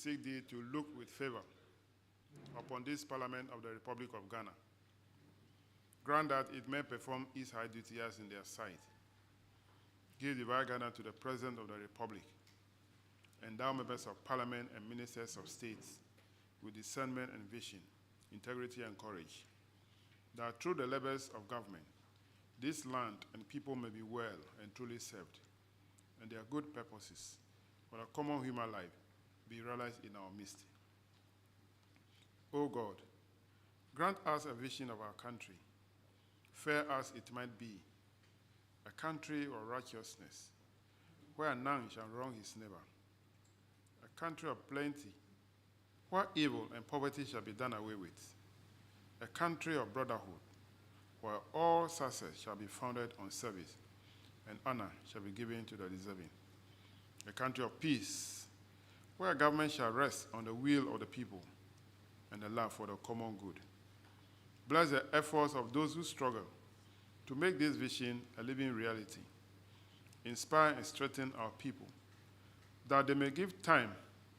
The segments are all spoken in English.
beseech thee to look with favor upon this Parliament of the Republic of Ghana. Grant that it may perform its high duty as in their sight. Give divine guidance to the President of the Republic, endow members of Parliament and ministers of states with discernment and vision, integrity and courage, that through the labors of government, this land and people may be well and truly served, and their good purposes for the common human life be realized in our midst. O God, grant us a vision of our country, fair as it might be, a country of righteousness, where none shall wrong his neighbor, a country of plenty, where evil and poverty shall be done away with, a country of brotherhood, where all success shall be founded on service, and honor shall be given to the deserving, a country of peace, where government shall rest on the will of the people and the love for the common good. Bless the efforts of those who struggle to make this vision a living reality. Inspire and strengthen our people, that they may give time,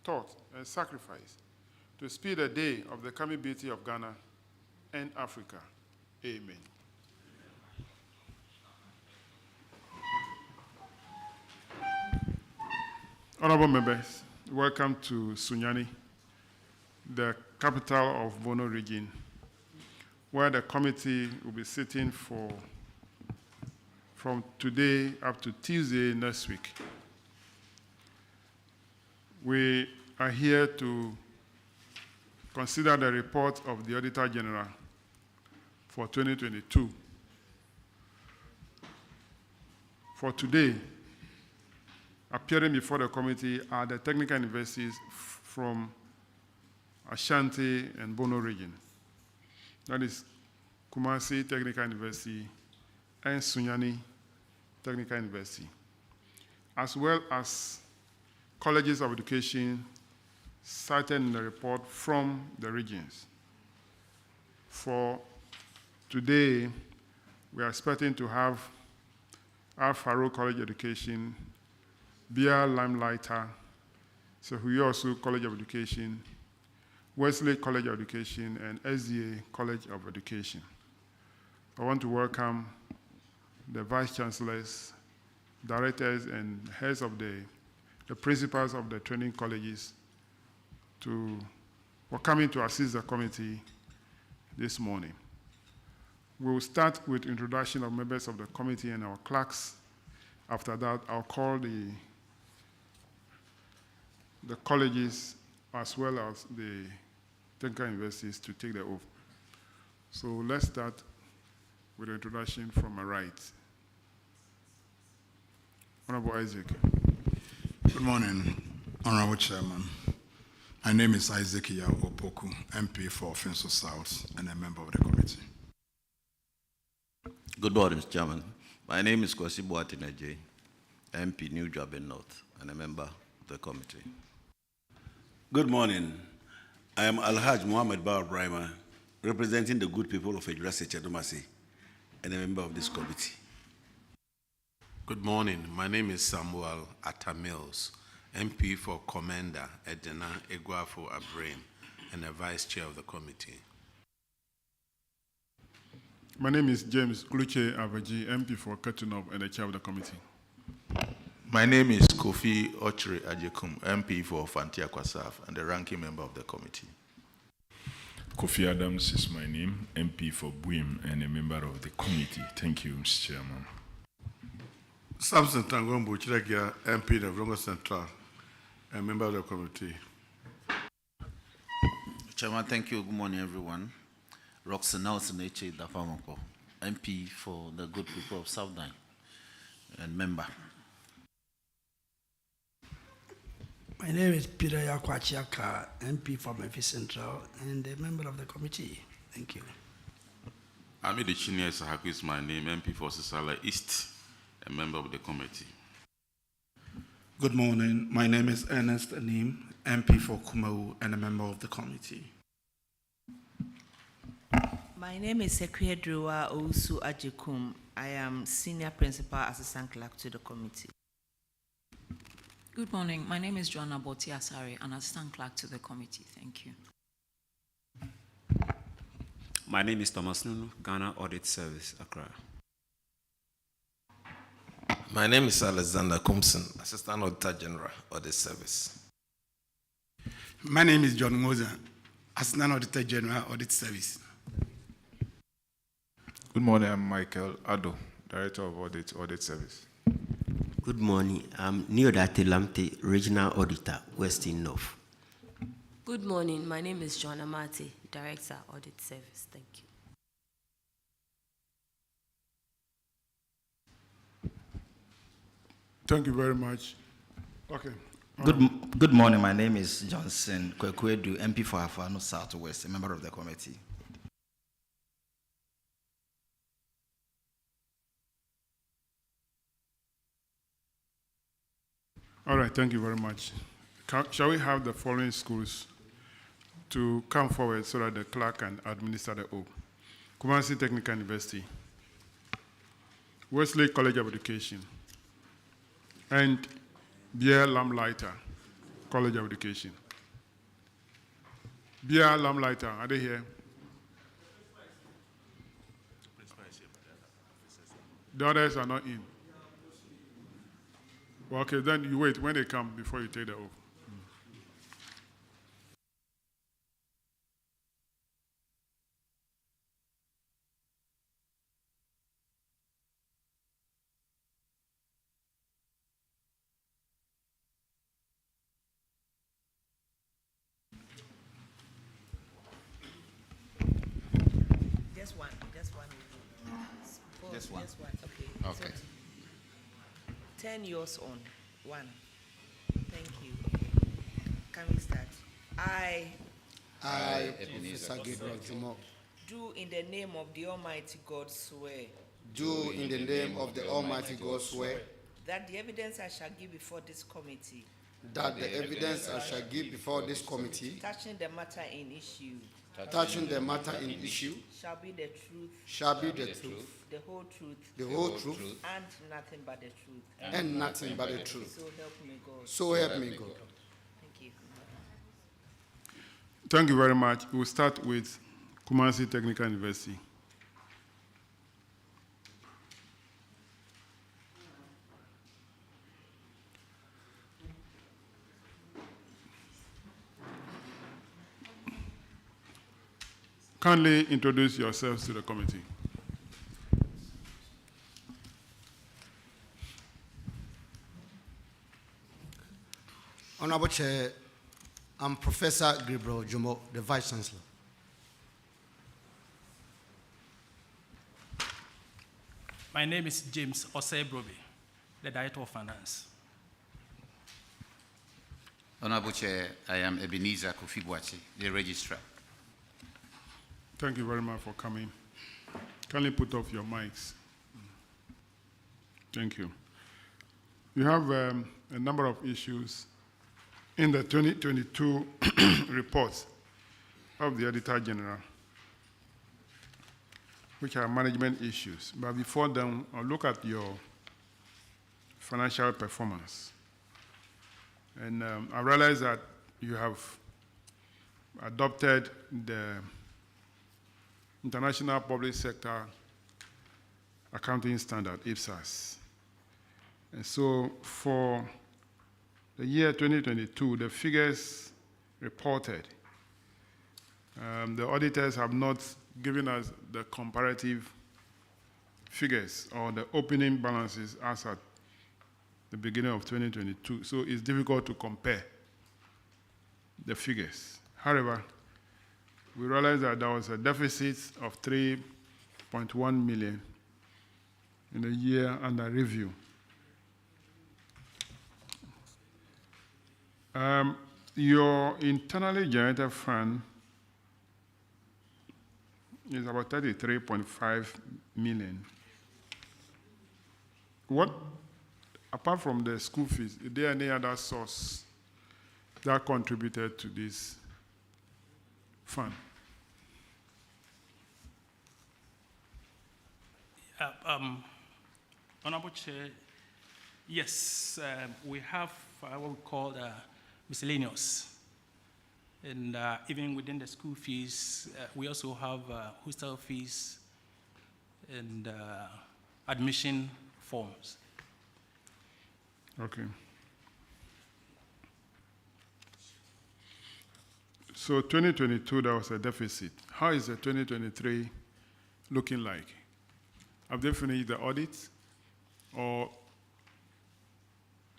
thought, and sacrifice to speed the day of the coming beauty of Ghana and Africa. Amen. Honorable members, welcome to Sunyani, the capital of Bono region, where the committee will be sitting from today up to Tuesday next week. We are here to consider the report of the Auditor General for 2022. For today, appearing before the committee are the technical universities from Ashanti and Bono region. That is Kumasi Technical University and Sunyani Technical University, as well as colleges of education cited in the report from the regions. For today, we are expecting to have Al-Farouk College Education, Bia Limelighter, Sehuyosu College of Education, Wesley College of Education, and SDA College of Education. I want to welcome the Vice Chancellors, Directors, and heads of the principals of the training colleges for coming to assist the committee this morning. We will start with introduction of members of the committee and our clerks. After that, I'll call the colleges as well as the technical universities to take the oath. So let's start with the introduction from my right. Honorable Isaac. Good morning, Honorable Chairman. My name is Isaac Yao Opoku, MP for Finso South and a member of the committee. Good morning, Mr. Chairman. My name is Kwasi Boatineje, MP New Jabin North and a member of the committee. Good morning. I am Alhaj Muhammad Bar Brahma, representing the good people of Ejurase Chedomasi and a member of this committee. Good morning. My name is Samuel Atamils, MP for Commander Edena Eguafo Abraham and a Vice Chair of the committee. My name is James Kluche Avaji, MP for Katunov and the Chair of the committee. My name is Kofi Ochre Ajekum, MP for Fantia Kwasaf and the ranking member of the committee. Kofi Adams is my name, MP for Buim and a member of the committee. Thank you, Mr. Chairman. Samson Tangombo Chiregia, MP of Rongo Central, a member of the committee. Chairman, thank you. Good morning, everyone. Roxanne Nelson Eche Dafamoko, MP for the good people of Southern and member. My name is Peter Yakwachiaka, MP for Memphis Central and a member of the committee. Thank you. Amidi Chinia Sahaku is my name, MP for Sisala East, a member of the committee. Good morning. My name is Ernest Anim, MP for Kumau and a member of the committee. My name is Sekwiedrua Ousu Ajekum. I am Senior Principal Assistant Clerk to the committee. Good morning. My name is Joanna Botiasari, an assistant clerk to the committee. Thank you. My name is Thomas Nunu, Ghana Audit Service, Accra. My name is Alexander Kumson, Assistant Auditor General, Audit Service. My name is John Moser, Assistant Auditor General, Audit Service. Good morning, I'm Michael Addo, Director of Audit Service. Good morning, I'm Neodate Lamte, Regional Auditor, Western North. Good morning, my name is Joanna Mate, Director, Audit Service. Thank you. Thank you very much. Okay. Good morning. My name is Johnson Kwekwedu, MP for Afano Southwest, a member of the committee. All right, thank you very much. Shall we have the following schools to come forward so that the clerk can administer the oath? Kumasi Technical University, Wesley College of Education, and Bia Lamlighter College of Education. Bia Lamlighter, are they here? The others are not in. Well, okay, then you wait when they come before you take the oath. Just one. Just one. Okay. Okay. So 10 yours on. 1. Thank you. Can we start? I, Professor Gabriel Jumo, do in the name of the Almighty God swear do in the name of the Almighty God swear that the evidence I shall give before this committee that the evidence I shall give before this committee touching the matter in issue shall be the truth, the whole truth, and nothing but the truth. So help me God. Thank you. Thank you very much. We'll start with Kumasi Technical University. Kindly introduce yourselves to the committee. Honorable Chair, I'm Professor Gabriel Jumo, the Vice Chancellor. My name is James Osebrobe, the Director of Finance. Honorable Chair, I am Ebenezer Kofi-Boachi, the Registrar. Thank you very much for coming. Kindly put off your mics. Thank you. We have a number of issues in the 2022 report of the Auditor General, which are management issues. But before then, I'll look at your financial performance. And I realize that you have adopted the International Public Sector Accounting Standard, IPSAS. And so for the year 2022, the figures reported, the auditors have not given us the comparative figures or the opening balances as at the beginning of 2022. So it's difficult to compare the figures. However, we realized that there was a deficit of 3.1 million in the year under review. Your internally generated fund is about 33.5 million. What, apart from the school fees, is there any other source that contributed to this fund? Honorable Chair, yes, we have what we call miscellaneous. And even within the school fees, we also have hostel fees and admission forms. Okay. So 2022, there was a deficit. How is the 2023 looking like? Have they finished the audit? Or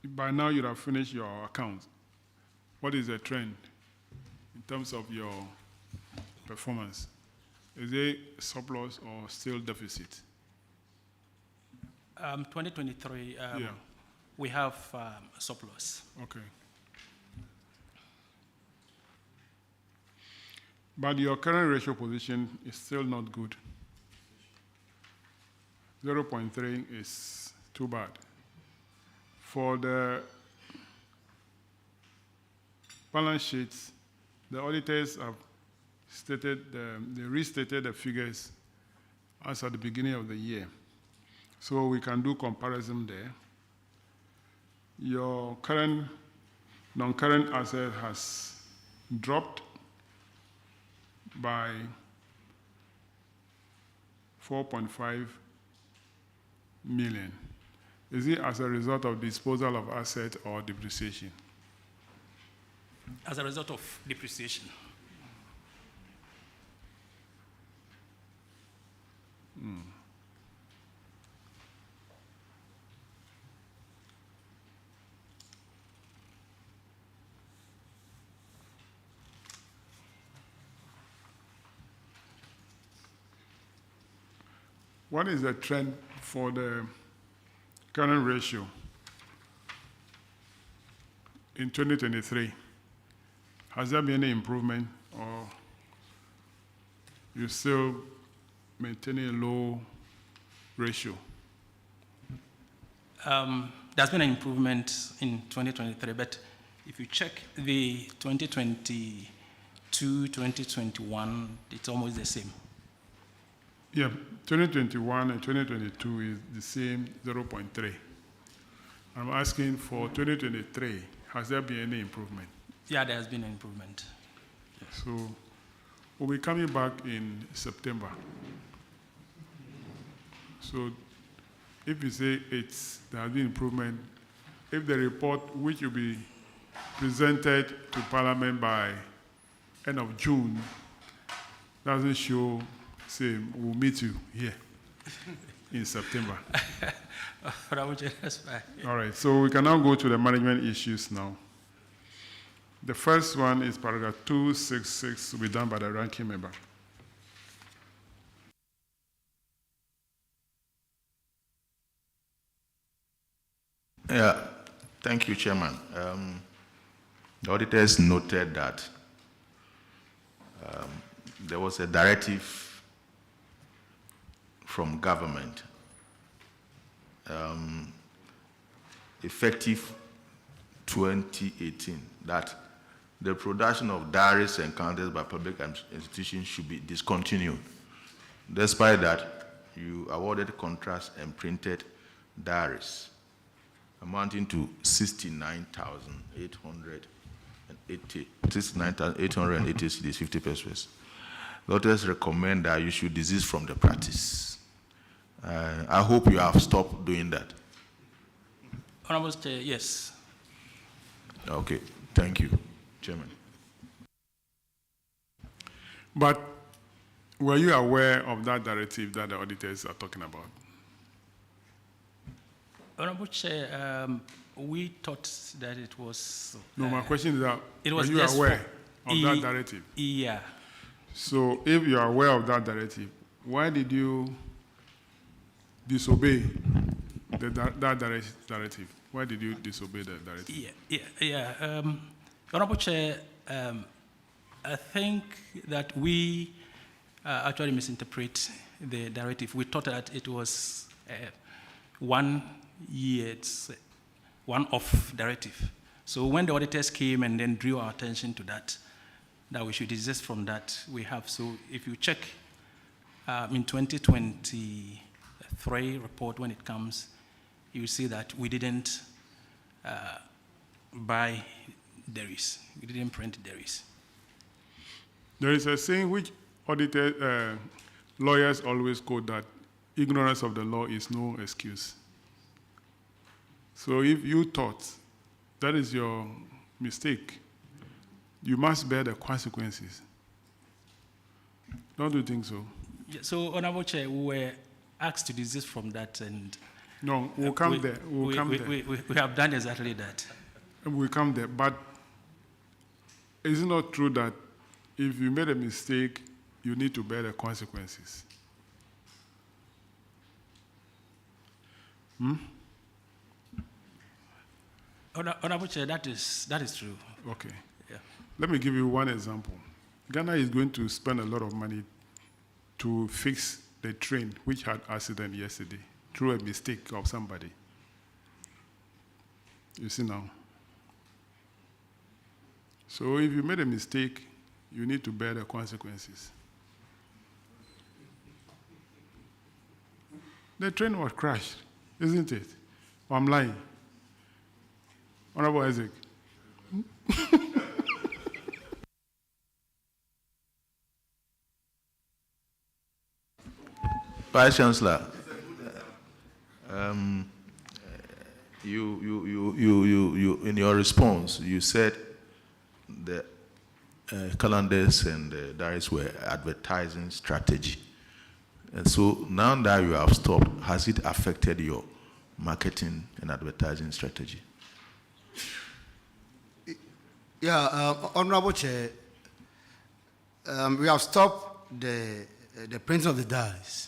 by now you'd have finished your account? What is the trend in terms of your performance? Is it surplus or still deficit? 2023, Yeah. we have surplus. Okay. But your current ratio position is still not good. 0.3 is too bad. For the balance sheets, the auditors have stated, they restated the figures as at the beginning of the year. So we can do comparison there. Your current non-current asset has dropped by 4.5 million. Is it as a result of disposal of asset or depreciation? As a result of depreciation. What is the trend for the current ratio in 2023? Has there been any improvement, or you still maintaining a low ratio? There's been an improvement in 2023, but if you check the 2022, 2021, it's almost the same. Yeah, 2021 and 2022 is the same 0.3. I'm asking for 2023, has there been any improvement? Yeah, there has been an improvement. So we'll be coming back in September. So if you say there has been improvement, if the report which will be presented to Parliament by end of June doesn't show, say, we'll meet you here in September. That's fine. All right, so we can now go to the management issues now. The first one is paragraph 266 to be done by the ranking member. Yeah, thank you, Chairman. The auditors noted that there was a directive from government effective 2018 that the production of diaries and calendars by public institutions should be discontinued. Despite that, you awarded contracts and printed diaries amounting to 69,880 cedis, 50 pesos. Auditors recommend that you should desist from the practice. I hope you have stopped doing that. Honorable Chair, yes. Okay, thank you, Chairman. But were you aware of that directive that the auditors are talking about? Honorable Chair, we thought that it was... No, my question is that, it were was you aware of that directive? Yeah. So if you are aware of that directive, why did you disobey that directive? Why did you disobey the directive? Yeah. Honorable Chair, I think that we actually misinterpret the directive. We thought that it was 1 year, it's one-off directive. So when the auditors came and then drew our attention to that we should desist from that, we have. So if you check in 2023 report when it comes, you see that we didn't buy dairies. We didn't print dairies. There is a saying which lawyers always quote, that ignorance of the law is no excuse. So if you thought that is your mistake, you must bear the consequences. Don't you think so? Yeah, so, Honorable Chair, we were asked to desist from that, and no, we'll come there. We'll come there. We have done exactly that. We'll come there. But is it not true that if you made a mistake, you need to bear the consequences? Honorable Chair, that is true. Okay. Yeah. Let me give you one example. Ghana is going to spend a lot of money to fix the train which had accident yesterday through a mistake of somebody. You see now. So if you made a mistake, you need to bear the consequences. The train was crashed, isn't it? Or I'm lying. Honorable Isaac. Vice Chancellor, you in your response, you said the calendars and the diaries were advertising strategy. And so now that you have stopped, has it affected your marketing and advertising strategy? Yeah, Honorable Chair, we have stopped the printing of the diaries,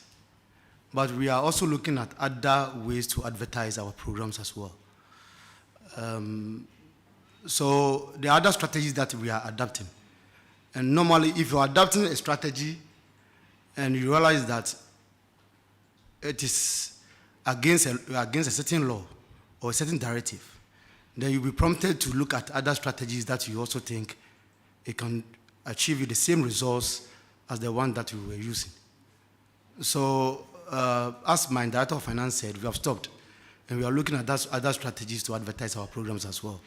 but we are also looking at other ways to advertise our programs as well. So there are other strategies that we are adapting. And normally, if you're adapting a strategy and you realize that it is against a certain law or a certain directive, then you'll be prompted to look at other strategies that you also think it can achieve you the same results as the one that you were using. So, as my Director of Finance said, we have stopped, and we are looking at other strategies to advertise our programs as well.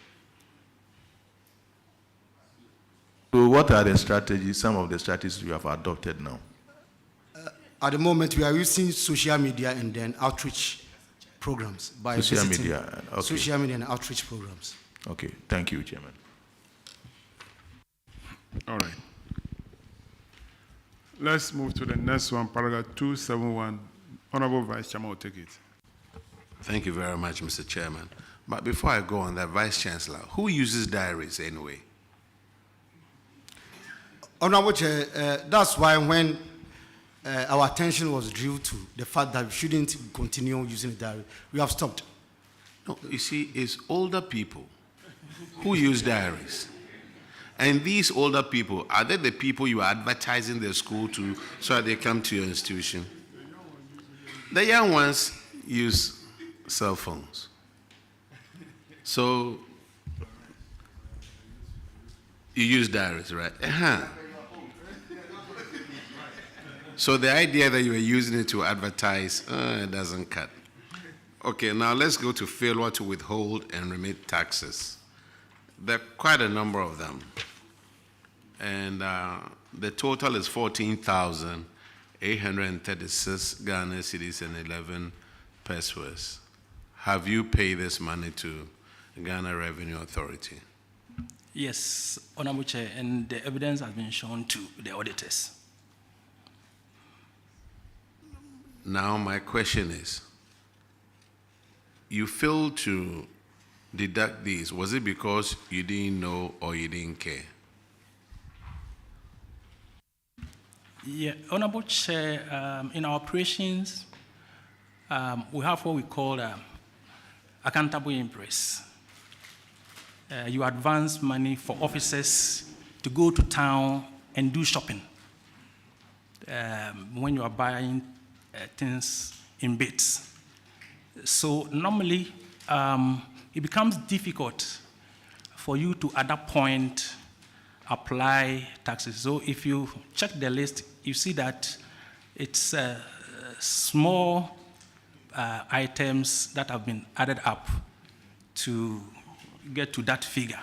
So what are the strategies, some of the strategies you have adopted now? At the moment, we are using social media and then outreach programs. By Social media, okay. Social media and outreach programs. Okay, thank you, Chairman. All right. Let's move to the next one, paragraph 271. Honorable Vice Chairman will take it. Thank you very much, Mr. Chairman. But before I go on that, Vice Chancellor, who uses diaries anyway? Honorable Chair, that's why when our attention was due to the fact that we shouldn't continue using the diary, we have stopped. No, you see, it's older people who use diaries. And these older people, are they the people you are advertising their school to so that they come to your institution? The young ones use cell phones. So, you use diaries, right? So the idea that you are using it to advertise, it doesn't cut. Okay, now let's go to failure to withhold and remit taxes. There are quite a number of them. And the total is 14,836 Ghana cedis and 11 pesos. Have you paid this money to Ghana Revenue Authority? Yes, Honorable Chair, and the evidence has been shown to the auditors. Now my question is, you failed to deduct these. Was it because you didn't know or you didn't care? Yeah, Honorable Chair, in our operations, we have what we call accountable impress. You advance money for officers to go to town and do shopping when you are buying things in bits. So normally, it becomes difficult for you to, at that point, apply taxes. So if you check the list, you see that it's small items that have been added up to get to that figure.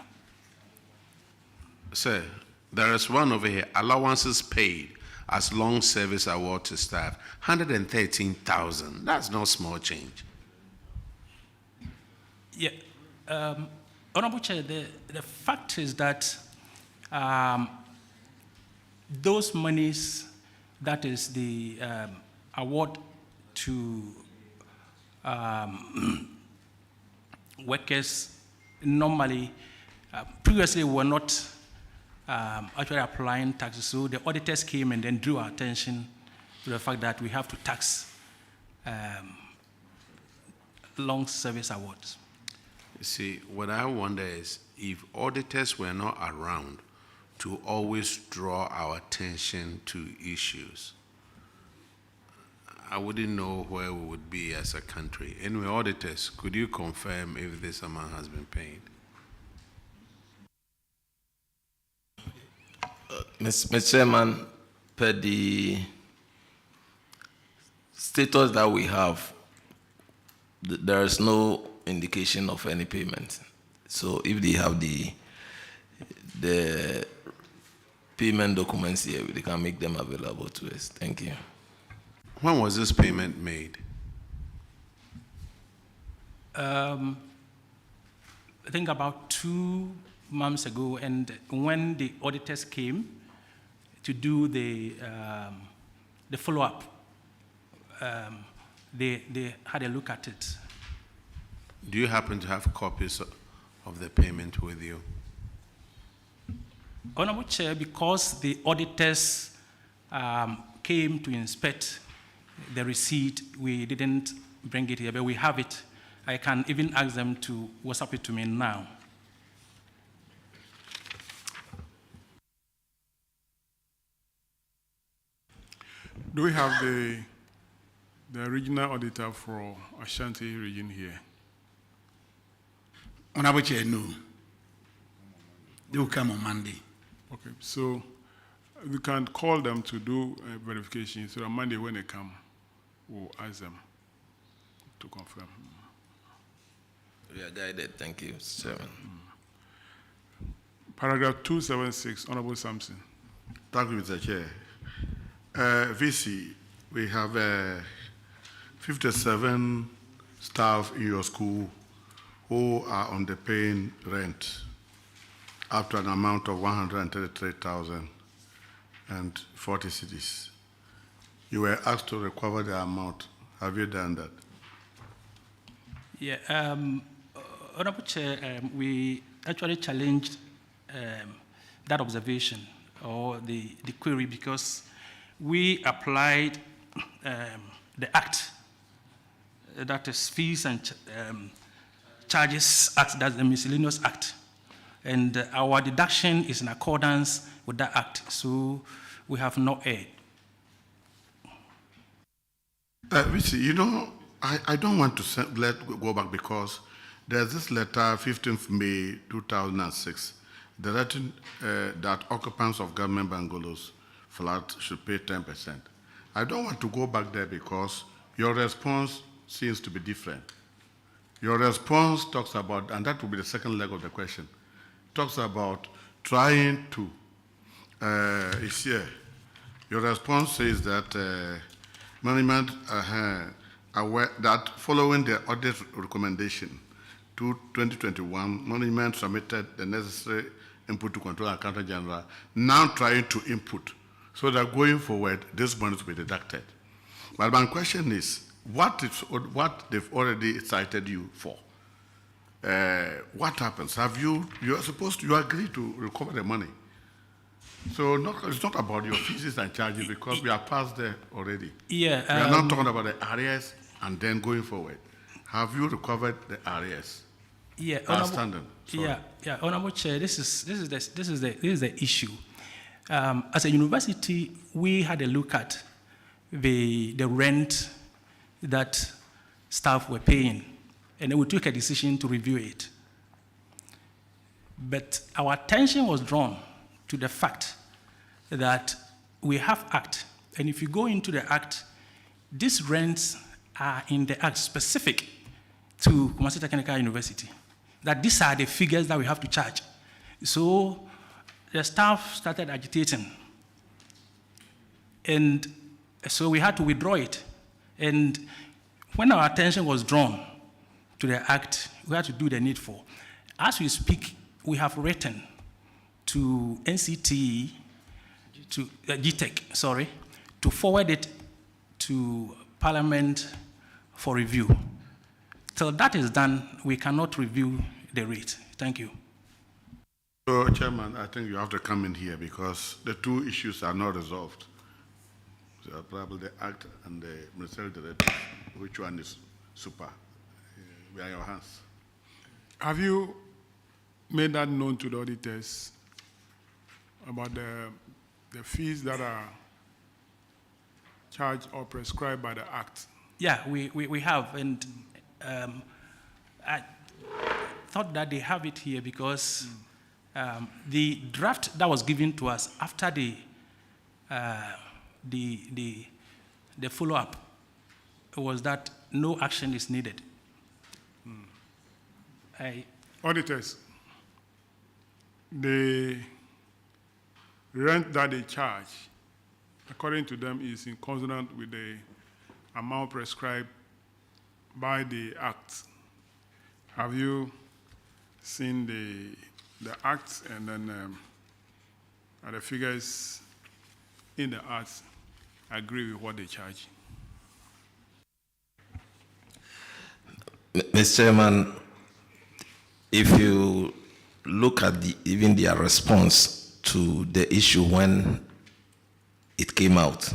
Sir, there is one over here, allowances paid as long service award to staff, 113,000. That's no small change. Yeah, Honorable Chair, the fact is that those monies, that is the award to workers, normally, previously were not actually applying taxes. So the auditors came and then drew our attention to the fact that we have to tax long service awards. You see, what I wonder is if auditors were not around to always draw our attention to issues, I wouldn't know where we would be as a country. Anyway, auditors, could you confirm if this amount has been paid? Mr. Chairman, per the status that we have, there is no indication of any payment. So if they have the payment documents here, they can make them available to us. Thank you. When was this payment made? I think about 2 months ago, and when the auditors came to do the follow-up, they had a look at it. Do you happen to have copies of the payment with you? Honorable Chair, because the auditors came to inspect the receipt, we didn't bring it here, but we have it. I can even ask them to WhatsApp it to me now. Do we have the regional auditor for Ashanti region here? Honorable Chair, no. They will come on Monday. Okay, so we can call them to do verification. So on Monday when they come, we'll ask them to confirm. We are guided. Thank you, Mr. Chairman. Paragraph 276, Honorable Sampson. Thank you, Mr. Chair. VC, we have 57 staff in your school who are on the paying rent up to an amount of 133,040 cedis. You were asked to recover the amount. Have you done that? Yeah, Honorable Chair, we actually challenged that observation or the query because we applied the Act, that is Fees and Charges Act, that's the Miscellaneous Act. And our deduction is in accordance with that Act, so we have no aid. You know, I don't want to go back because there's this letter, 15th May 2006, directing that occupants of government bungalows flat should pay 10%. I don't want to go back there because your response seems to be different. Your response talks about, and that will be the second leg of the question, talks about trying to, it's here. Your response says that management aware that following the audit recommendation to 2021, management submitted the necessary input to control accountant general, now trying to input so that going forward, this money to be deducted. But my question is, what they've already cited you for? What happens? You agree to recover the money. So it's not about your fees and charges because we are past there already. Yeah. We are not talking about the arrears and then going forward. Have you recovered the arrears? Yeah. Outstanding. Yeah. Honorable Chair, this is the issue. As a university, we had a look at the rent that staff were paying, and then we took a decision to review it. But our attention was drawn to the fact that we have Act, and if you go into the Act, these rents are in the Act specific to Kumasi Technical University. that these are the figures that we have to charge. So the staff started agitating. And so we had to withdraw it. And when our attention was drawn to the act, we had to do the needful. As we speak, we have written to NCT, to GTEC, sorry, to forward it to Parliament for review. Till that is done, we cannot review the rate. Thank you. So, Chairman, I think you have to come in here because the two issues are not resolved. So probably the Act and the Ministerial Directive, which one is super? We are in your hands. Have you made that known to the auditors about the fees that are charged or prescribed by the Act? Yeah, we have, and I thought that they have it here because the draft that was given to us after the follow-up was that no action is needed. Auditors, the rent that they charge, according to them, is in consonant with the amount prescribed by the Act. Have you seen the Act and then are the figures in the Act agree with what they charge? Mr. Chairman, if you look at even their response to the issue when it came out,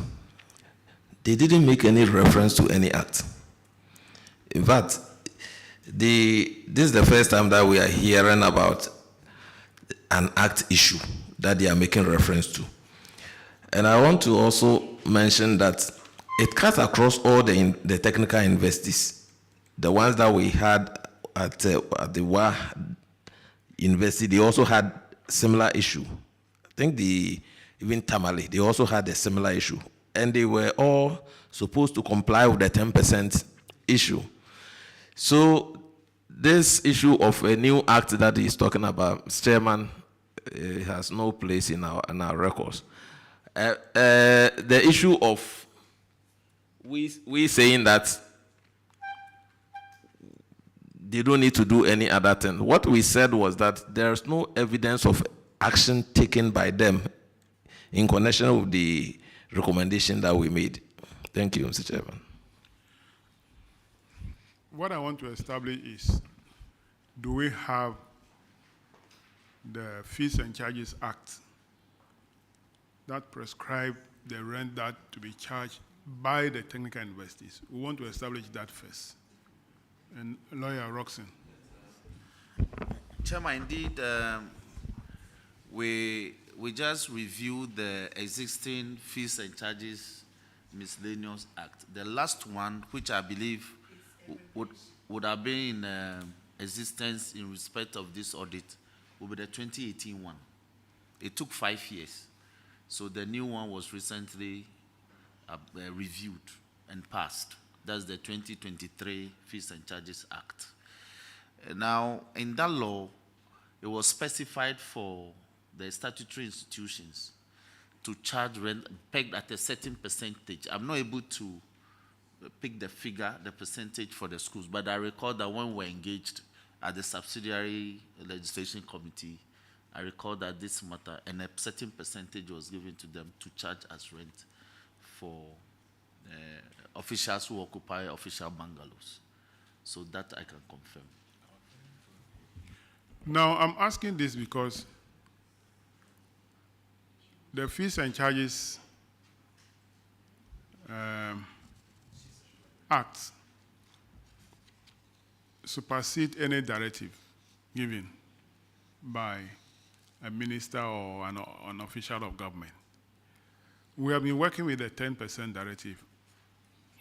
they didn't make any reference to any act. In fact, this is the first time that we are hearing about an act issue that they are making reference to. And I want to also mention that it cuts across all the technical universities. The ones that we had at the WA University, they also had similar issue. I think even Tamale, they also had a similar issue. And they were all supposed to comply with the 10% issue. So this issue of a new act that he's talking about, Mr. Chairman, has no place in our records. The issue of we saying that they don't need to do any other thing. What we said was that there's no evidence of action taken by them in connection with the recommendation that we made. Thank you, Mr. Chairman. What I want to establish is, do we have the Fees and Charges Act that prescribe the rent that to be charged by the technical universities? We want to establish that first. And Lawyer Roxanne. Chairman, indeed, we just reviewed the existing Fees and Charges Miscellaneous Act. The last one, which I believe would have been in existence in respect of this audit, will be the 2018 one. It took 5 years. So the new one was recently reviewed and passed. That's the 2023 Fees and Charges Act. Now, in that law, it was specified for the statutory institutions to charge rent pegged at a certain percentage. I'm not able to pick the figure, the percentage for the schools, but I recall that when we were engaged at the subsidiary legislation committee, I recall that this matter, and a certain percentage was given to them to charge as rent for officials who occupy official bungalows. So that I can confirm. Now, I'm asking this because the Fees and Charges Act supersede any directive given by a minister or an official of government. We have been working with the 10% directive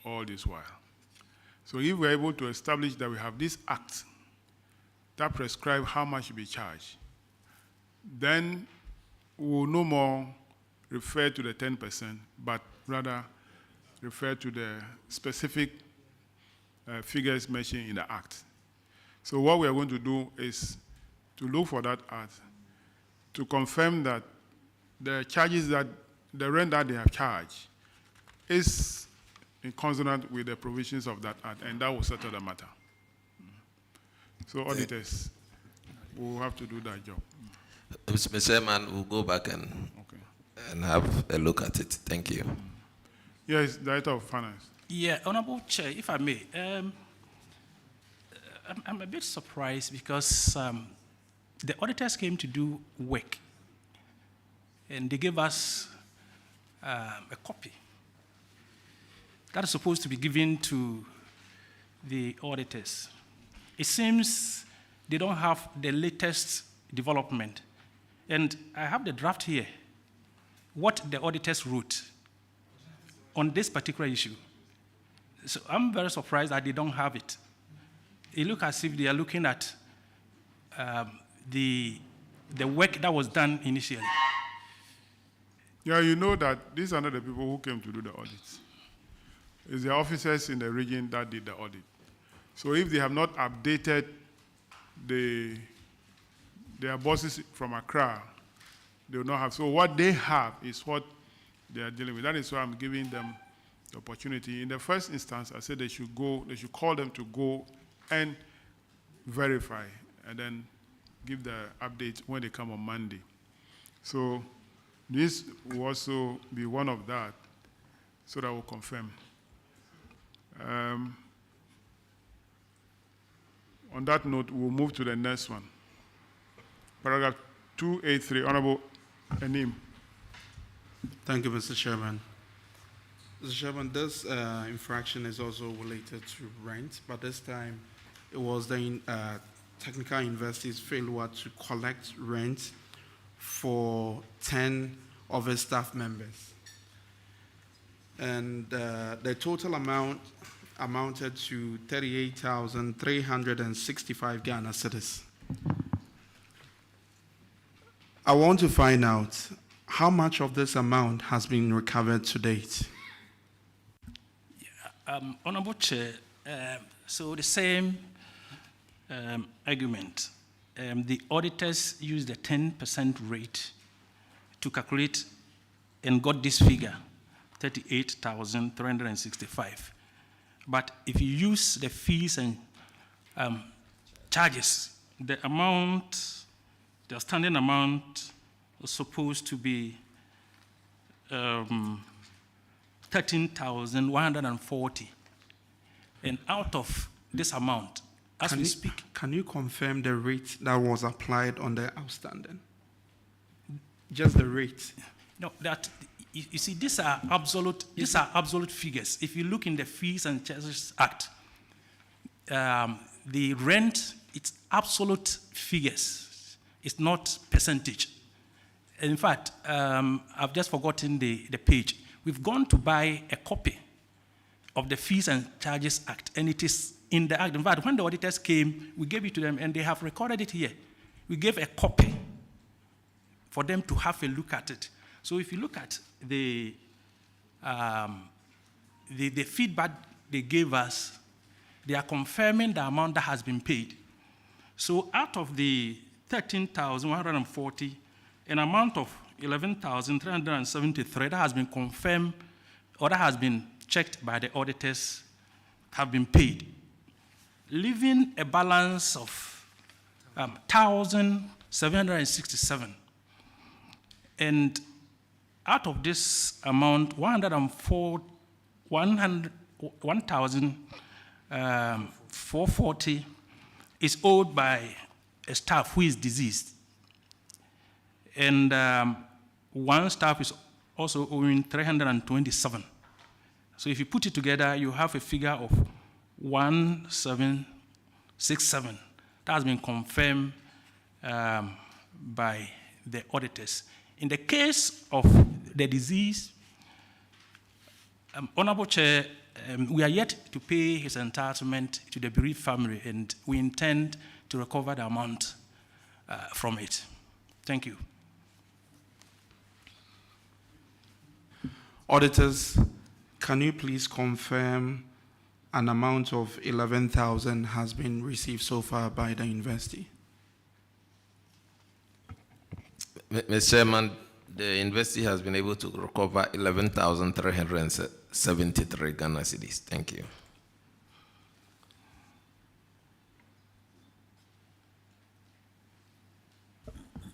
all this while. So if we're able to establish that we have this act that prescribes how much should be charged, then we'll no more refer to the 10%, but rather refer to the specific figures mentioned in the act. So what we are going to do is to look for that act, to confirm that the charges that, the rent that they have charged is in consonant with the provisions of that act, and that will settle the matter. So auditors will have to do that job. Mr. Chairman, we'll go back and have a look at it. Thank you. Yes, Director of Finance. Yeah, Honorable Chair, if I may, I'm a bit surprised because the auditors came to do work, and they gave us a copy that is supposed to be given to the auditors. It seems they don't have the latest development. And I have the draft here, what the auditors wrote on this particular issue. So I'm very surprised that they don't have it. It looks as if they are looking at the work that was done initially. Yeah, you know that these are not the people who came to do the audits. It's the officers in the region that did the audit. So if they have not updated their bosses from Accra, they will not have. So what they have is what they are dealing with. That is why I'm giving them the opportunity. In the first instance, I said they should call them to go and verify, and then give the update when they come on Monday. So this will also be one of that, so that will confirm. On that note, we'll move to the next one. Paragraph 283, Honorable Anim. Thank you, Mr. Chairman. Mr. Chairman, this infraction is also related to rent, but this time it was the technical university's failure to collect rent for 10 of its staff members. And the total amount amounted to 38,365 Ghana cedis. I want to find out how much of this amount has been recovered to date. Honorable Chair, so the same argument. The auditors used the 10% rate to calculate and got this figure, 38,365. But if you use the fees and charges, the amount, the outstanding amount was supposed to be 13,140. And out of this amount, as we speak. Can you confirm the rate that was applied on the outstanding? Just the rate. No, that you see, these are absolute figures. If you look in the Fees and Charges Act, the rent, it's absolute figures. It's not percentage. In fact, I've just forgotten the page. We've gone to buy a copy of the Fees and Charges Act, and it is in the Act. In fact, when the auditors came, we gave it to them, and they have recorded it here. We gave a copy for them to have a look at it. So if you look at the feedback they gave us, they are confirming the amount that has been paid. So out of the 13,140, an amount of 11,373 that has been confirmed or that has been checked by the auditors have been paid, leaving a balance of 1,767. And out of this amount, 1,440 is owed by a staff who is deceased. And one staff is also owing 327. So if you put it together, you have a figure of 1,767. That has been confirmed by the auditors. In the case of the disease, Honorable Chair, we are yet to pay his entitlement to the bereaved family, and we intend to recover the amount from it. Thank you. Auditors, can you please confirm an amount of 11,000 has been received so far by the university. Mr. Chairman, the university has been able to recover 11,373 Ghana cedis. Thank you.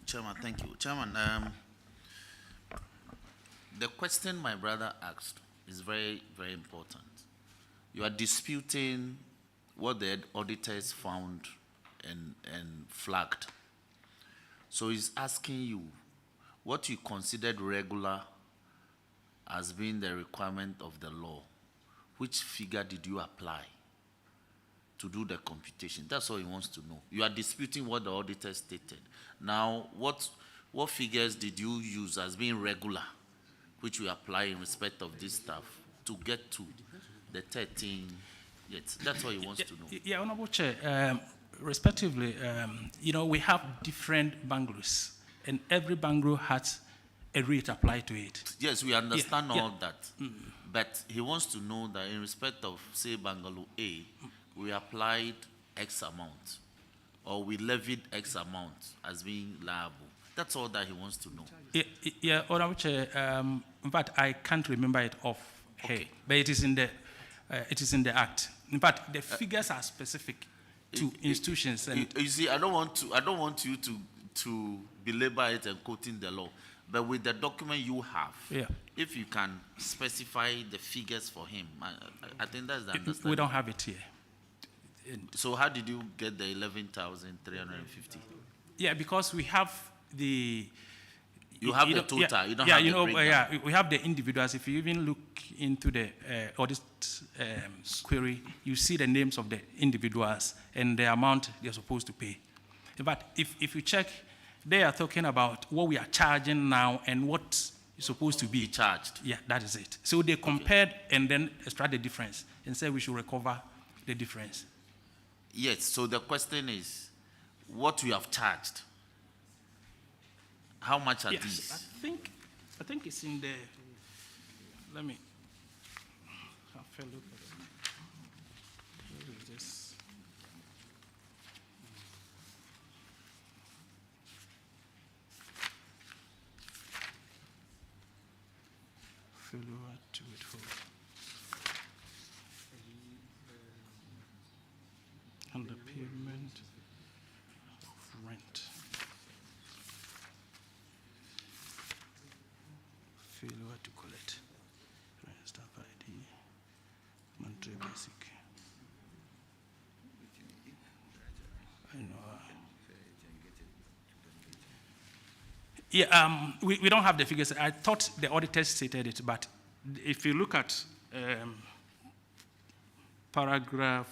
Chairman, thank you. Chairman, the question my brother asked is very, very important. You are disputing what the auditors found and flagged. So he's asking you what you considered regular as being the requirement of the law. Which figure did you apply to do the computation? That's all he wants to know. You are disputing what the auditor stated. Now, what figures did you use as being regular, which we apply in respect of this stuff, to get to the 13? Yes, that's what he wants to know. Yeah, Honorable Chair, respectively, we have different bungalows, and every bungalow has a rate applied to it. Yes, we understand all that. But he wants to know that in respect of, say, bungalow A, we applied X amount, or we levied X amount as being liable. That's all that he wants to know. Yeah, Honorable Chair, in fact, I can't remember it off head, but it is in the Act. In fact, the figures are specific to institutions. And you see, I don't want you to belabor it and quoting the law, but with the document you have, if you can specify the figures for him, I think that's the understanding. We don't have it here. So how did you get the 11,350? Yeah, because we have the. You have the total. You don't have the breakdown. We have the individuals. If you even look into the audit query, you see the names of the individuals and the amount they're supposed to pay. But if you check, they are talking about what we are charging now and what is supposed to be charged. Yeah, that is it. So they compared and then extract the difference and said we should recover the difference. Yes. So the question is, what we have charged. How much are these? I think it's in the. Let me have a look at it. Where is this? Failure to withhold. Underpayment of rent. Failure to collect. Staff ID. Monthly basic. I know. Yeah, we don't have the figures. I thought the auditors stated it, but if you look at paragraph,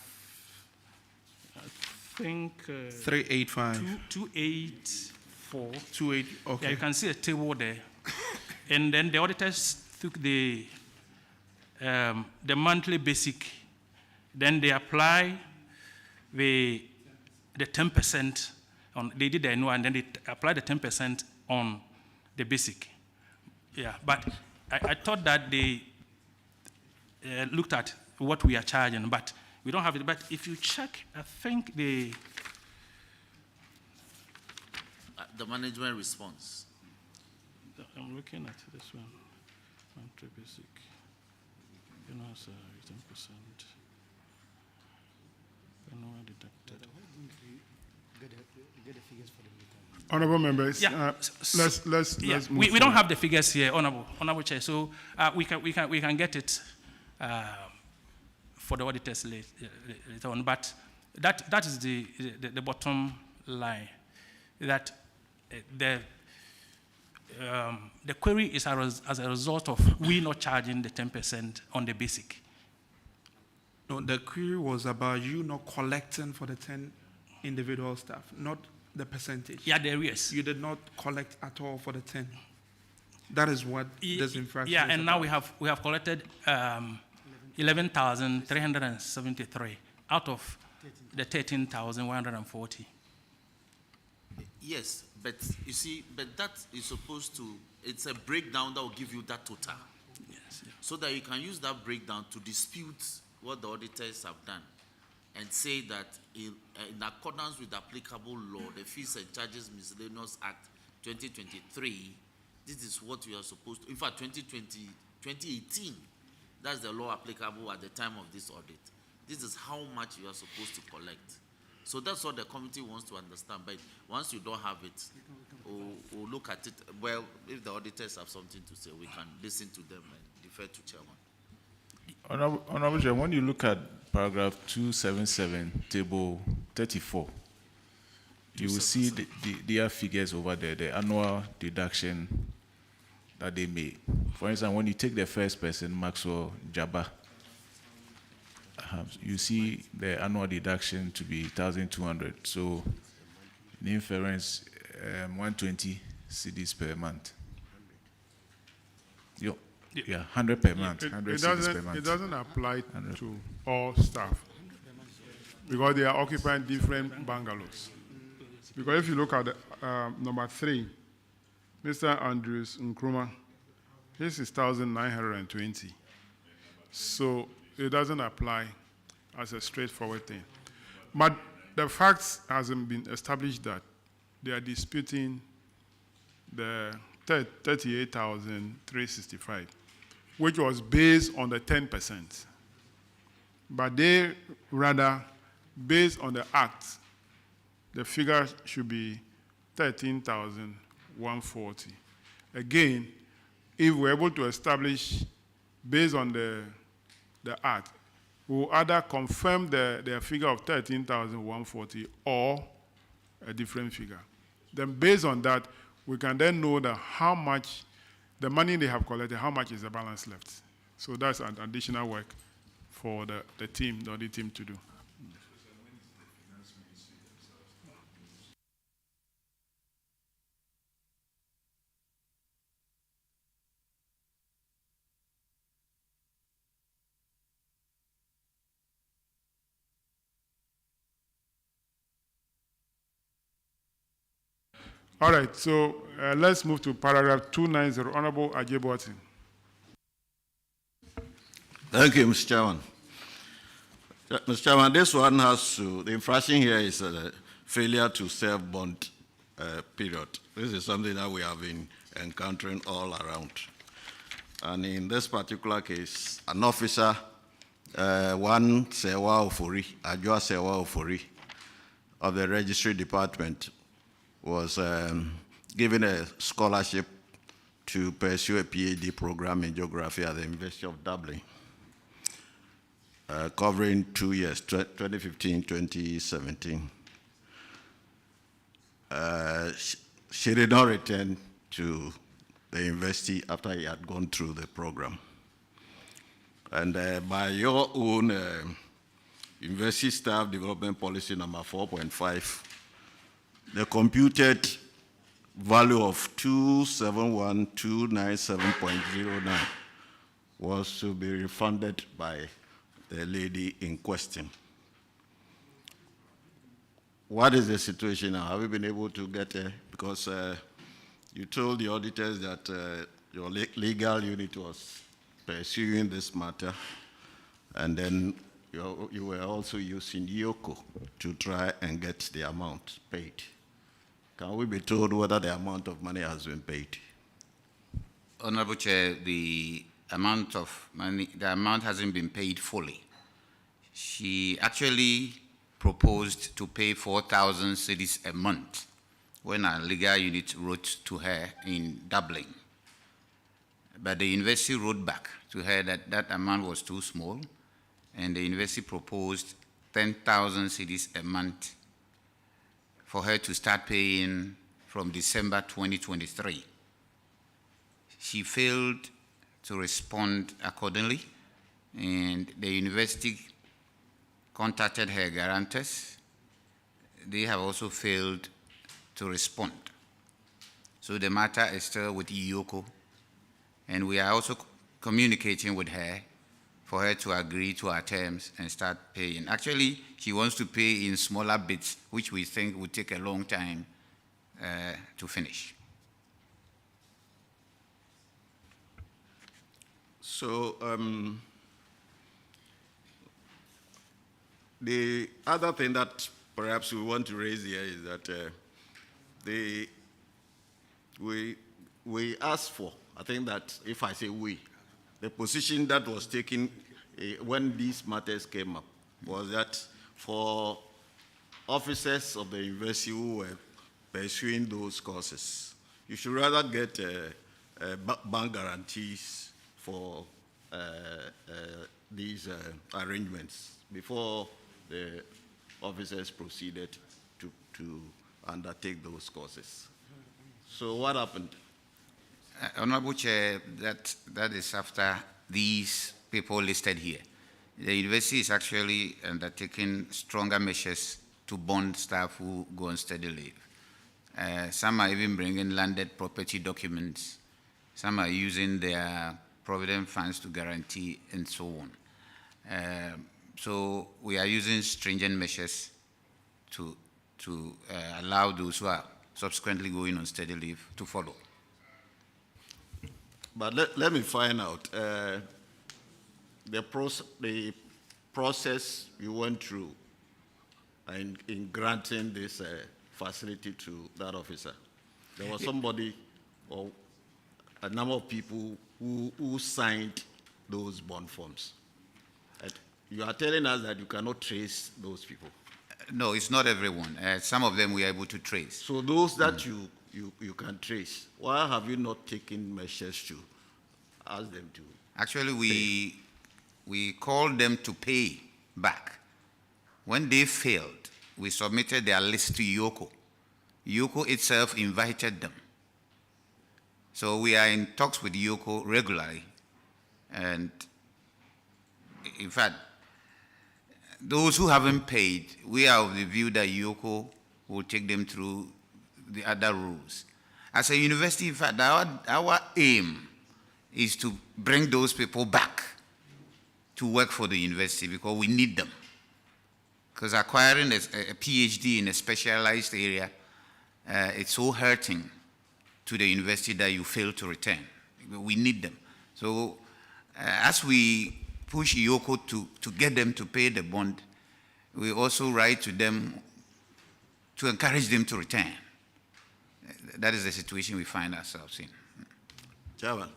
I think 385. 284. 28. Okay. Yeah, you can see a table there. And then the auditors took the monthly basic, then they apply the 10% on. They did the annual, and then they apply the 10% on the basic. Yeah, but I thought that they looked at what we are charging, but we don't have it. But if you check, I think the management response. I'm looking at this one. Monthly basic. You know, so 10%. Annual deducted. Get the figures for the meter. Honorable members, yeah. Let's move we don't have the figures here, Honorable Chair. So we can get it for the auditors later on. But that is the bottom line. That the query is as a result of we not charging the 10% on the basic. No, the query was about you not collecting for the 10 individual staff, not the percentage. Yeah, the arrears. You did not collect at all for the 10. That is what this infraction is and about. Now we have collected 11,373 out of the 13,140. Yes, but you see, that is supposed to, it's a breakdown that will give you that total. Yes. So that you can use that breakdown to dispute what the auditors have done and say that in accordance with applicable law, the Fees and Charges Miscellaneous Act 2023, this is what we are supposed to, in fact, 2018, that's the law applicable at the time of this audit. This is how much you are supposed to collect. So that's what the committee wants to understand. But once you don't have it, we'll look at it. Well, if the auditors have something to say, we can listen to them and defer to Chairman. Honorable Chair, when you look at paragraph 277, table 34, you will see their figures over there, the annual deduction that they made. For instance, when you take the first person, Maxwell Jabba, you see the annual deduction to be 1,200. So, in inference, 120 cedis per month. Yeah, 100 per month. 100 cedis per month. It doesn't apply to all staff because they are occupying different bungalows. Because if you look at number 3, Mr. Andrews Nkrumah, his is 1,920. So it doesn't apply as a straightforward thing. But the facts hasn't been established that they are disputing the 38,365, which was based on the 10%. But they rather, based on the act, the figure should be 13,140. Again, if we're able to establish, based on the act, we'll either confirm the figure of 13,140 or a different figure. Then based on that, we can then know that how much, the money they have collected, how much is the balance left. So that's an additional work for the team, the audit team to do. All right, so let's move to paragraph 290. Honorable Ajebowati. Thank you, Mr. Chairman. Mr. Chairman, this one has to, the infraction here is a failure to serve bond period. This is something that we have been encountering all around. And in this particular case, an officer, one Sewa Ofori, Ajwa Sewa Ofori, of the registry department, was given a scholarship to pursue a PhD program in geography at the University of Dublin, covering 2 years, 2015-2017. She did not return to the university after he had gone through the program. And by your own university staff development policy number 4.5, the computed value of 271,297.09 was to be refunded by the lady in question. What is the situation now? Have you been able to get because you told the auditors that your legal unit was pursuing this matter, and then you were also using Yoko to try and get the amount paid. Can we be told whether the amount of money has been paid? Honorable Chair, the amount of money, the amount hasn't been paid fully. She actually proposed to pay 4,000 cedis a month when our legal unit wrote to her in Dublin. But the university wrote back to her that that amount was too small, and the university proposed 10,000 cedis a month for her to start paying from December 2023. She failed to respond accordingly, and the university contacted her guarantors. They have also failed to respond. So the matter is still with Iyoko, and we are also communicating with her for her to agree to our terms and start paying. Actually, she wants to pay in smaller bits, which we think would take a long time to finish. So The other thing that perhaps we want to raise here is that we asked for, I think that if I say we, the position that was taken when these matters came up was that for officers of the university who were pursuing those courses, you should rather get bank guarantees for these arrangements before the officers proceeded to undertake those courses. So what happened? Honorable Chair, that is after these people listed here. The university is actually undertaking stronger measures to bond staff who go on study leave. Some are even bringing landed property documents. Some are using their provident funds to guarantee and so on. So we are using stringent measures to allow those who are subsequently going on study leave to follow. But let me find out the process you went through in granting this facility to that officer. There was somebody or a number of people who signed those bond forms. You are telling us that you cannot trace those people. No, it's not everyone. Some of them we are able to trace. So those that you can trace, why have you not taken measures to ask them to? Actually, we called them to pay back. When they failed, we submitted their list to YOCO. YOCO itself invited them. So we are in talks with YOCO regularly. And in fact, those who haven't paid, we are of the view that YOCO will take them through the other rules. As a university, in fact, our aim is to bring those people back to work for the university because we need them. Because acquiring a PhD in a specialized area, it's so hurting to the university that you fail to return. We need them. So as we push YOCO to get them to pay the bond, we also write to them to encourage them to return. That is the situation we find ourselves in. Chairman,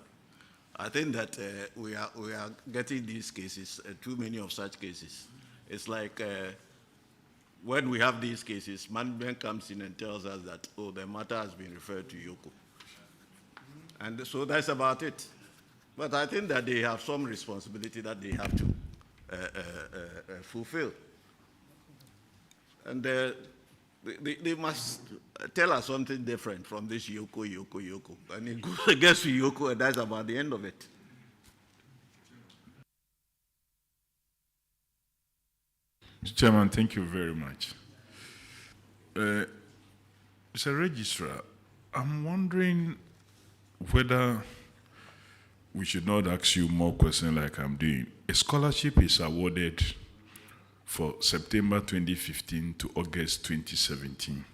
I think that we are getting these cases, too many of such cases. It's like when we have these cases, management comes in and tells us that, oh, the matter has been referred to YOCO. And so that's about it. But I think that they have some responsibility that they have to fulfill. And they must tell us something different from this YOCO. And it goes against YOCO, and that's about the end of it. Chairman, thank you very much. Mr. Registrar, I'm wondering whether we should not ask you more questions like I'm doing. A scholarship is awarded for September 2015 to August 2017,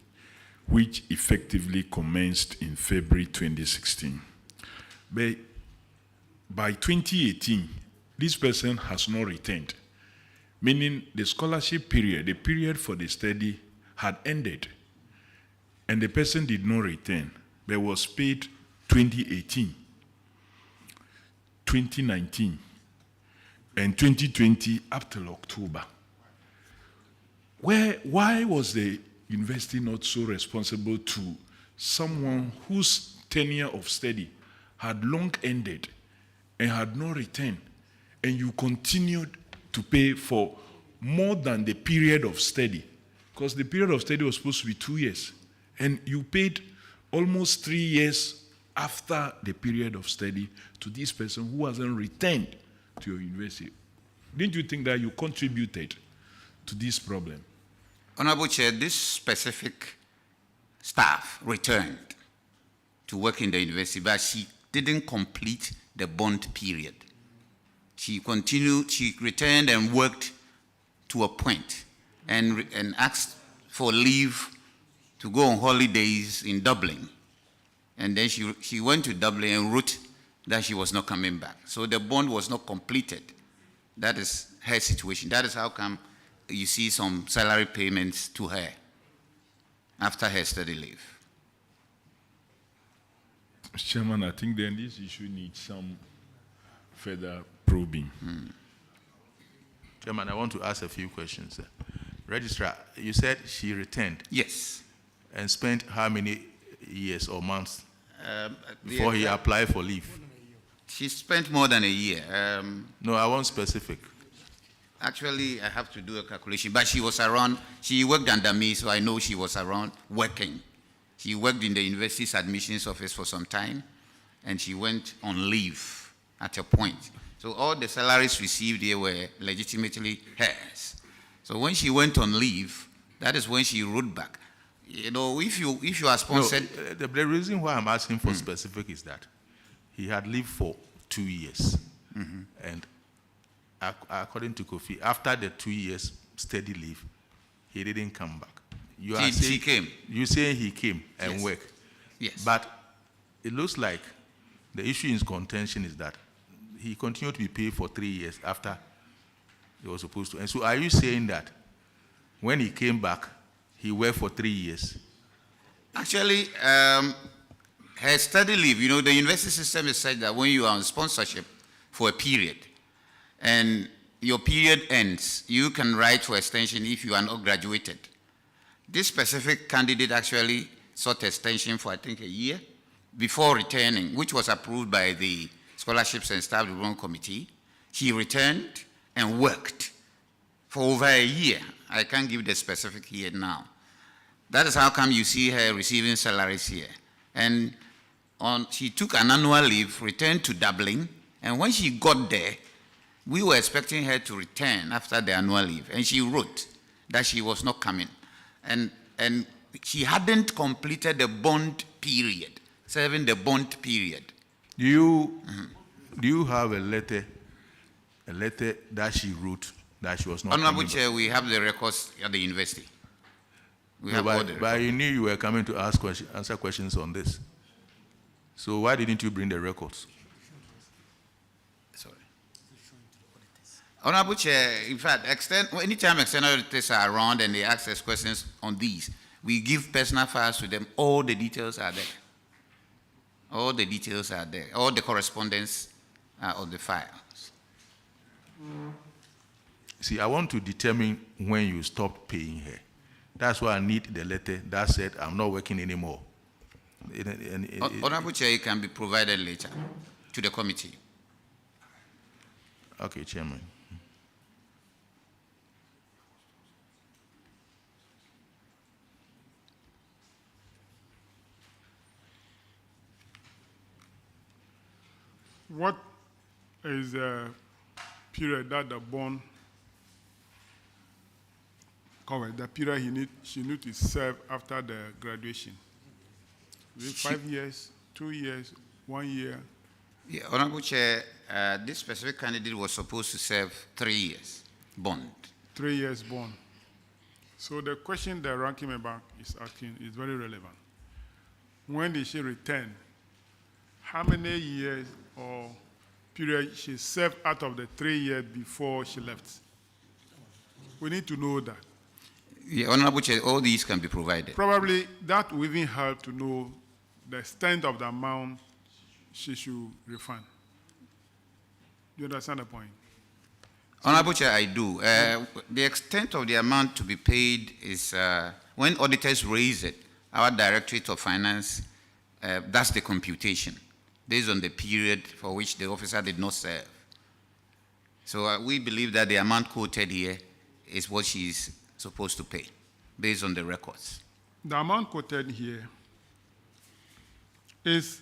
which effectively commenced in February 2016. But by 2018, this person has not returned, meaning the scholarship period, the period for the study had ended, and the person did not return, but was paid 2018. 2019 and 2020 up till October. Why was the university not so responsible to someone whose tenure of study had long ended and had not returned, and you continued to pay for more than the period of study? Because the period of study was supposed to be 2 years, and you paid almost 3 years after the period of study to this person who hasn't returned to your university. Didn't you think that you contributed to this problem? Honorable Chair, this specific staff returned to work in the university, but she didn't complete the bond period. She returned and worked to a point and asked for leave to go on holidays in Dublin. And then she went to Dublin and wrote that she was not coming back. So the bond was not completed. That is her situation. That is how come you see some salary payments to her after her study leave. Mr. Chairman, I think then this issue needs some further probing. Chairman, I want to ask a few questions. Registrar, you said she returned. Yes. And spent how many years or months before he applied for leave? She spent more than a year. No, I want specific. Actually, I have to do a calculation, but she was around, she worked under me, so I know she was around working. She worked in the university's admissions office for some time, and she went on leave at a point. So all the salaries received here were legitimately hers. So when she went on leave, that is when she wrote back. You know, if you are sponsored... No, the reason why I'm asking for specific is that he had lived for 2 years. And according to Kofi, after the 2 years steady leave, he didn't come back. He came. You say he came and Yes. worked. Yes. But it looks like the issue in contention is that he continued to be paid for 3 years after he was supposed to. And so are you saying that when he came back, he worked for 3 years? Actually, her study leave, you know, the university system is such that when you are on sponsorship for a period and your period ends, you can write for extension if you are not graduated. This specific candidate actually sought extension for, I think, a year before returning, which was approved by the Scholarships and Staff Development Committee. She returned and worked for over a year. I can't give the specific here now. That is how come you see her receiving salaries here. And she took an annual leave, returned to Dublin, and when she got there, we were expecting her to return after the annual leave, and she wrote that she was not coming. And she hadn't completed the bond period, serving the bond period. Do you have a letter that she wrote that she was not Honorable coming Chair, we have the records at the university. We have all the records. But you knew you were coming to answer questions on this. So why didn't you bring the records? Sorry. Honorable Chair, in fact, anytime external auditors are around and they ask us questions on these, we give personal files to them. All the details are there. All the details are there. All the correspondence are on the files. See, I want to determine when you stopped paying her. That's why I need the letter that said, I'm not working anymore. Honorable Chair, it can be provided later to the committee. Okay, Chairman. What is the period that the bond covered? The period she need to serve after the graduation? Is it 5 years, 2 years, 1 year? Yeah, Honorable Chair, this specific candidate was supposed to serve 3 years bond. 3 years bond. So the question the ranking member is asking is very relevant. When did she return? How many years or period she served out of the 3 years before she left? We need to know that. Yeah, Honorable Chair, all these can be provided. Probably that will even help to know the extent of the amount she should refund. Do you understand the point? Honorable Chair, I do. The extent of the amount to be paid is when auditors raise it, our Directorate of Finance, that's the computation based on the period for which the officer did not serve. So we believe that the amount quoted here is what she is supposed to pay based on the records. The amount quoted here is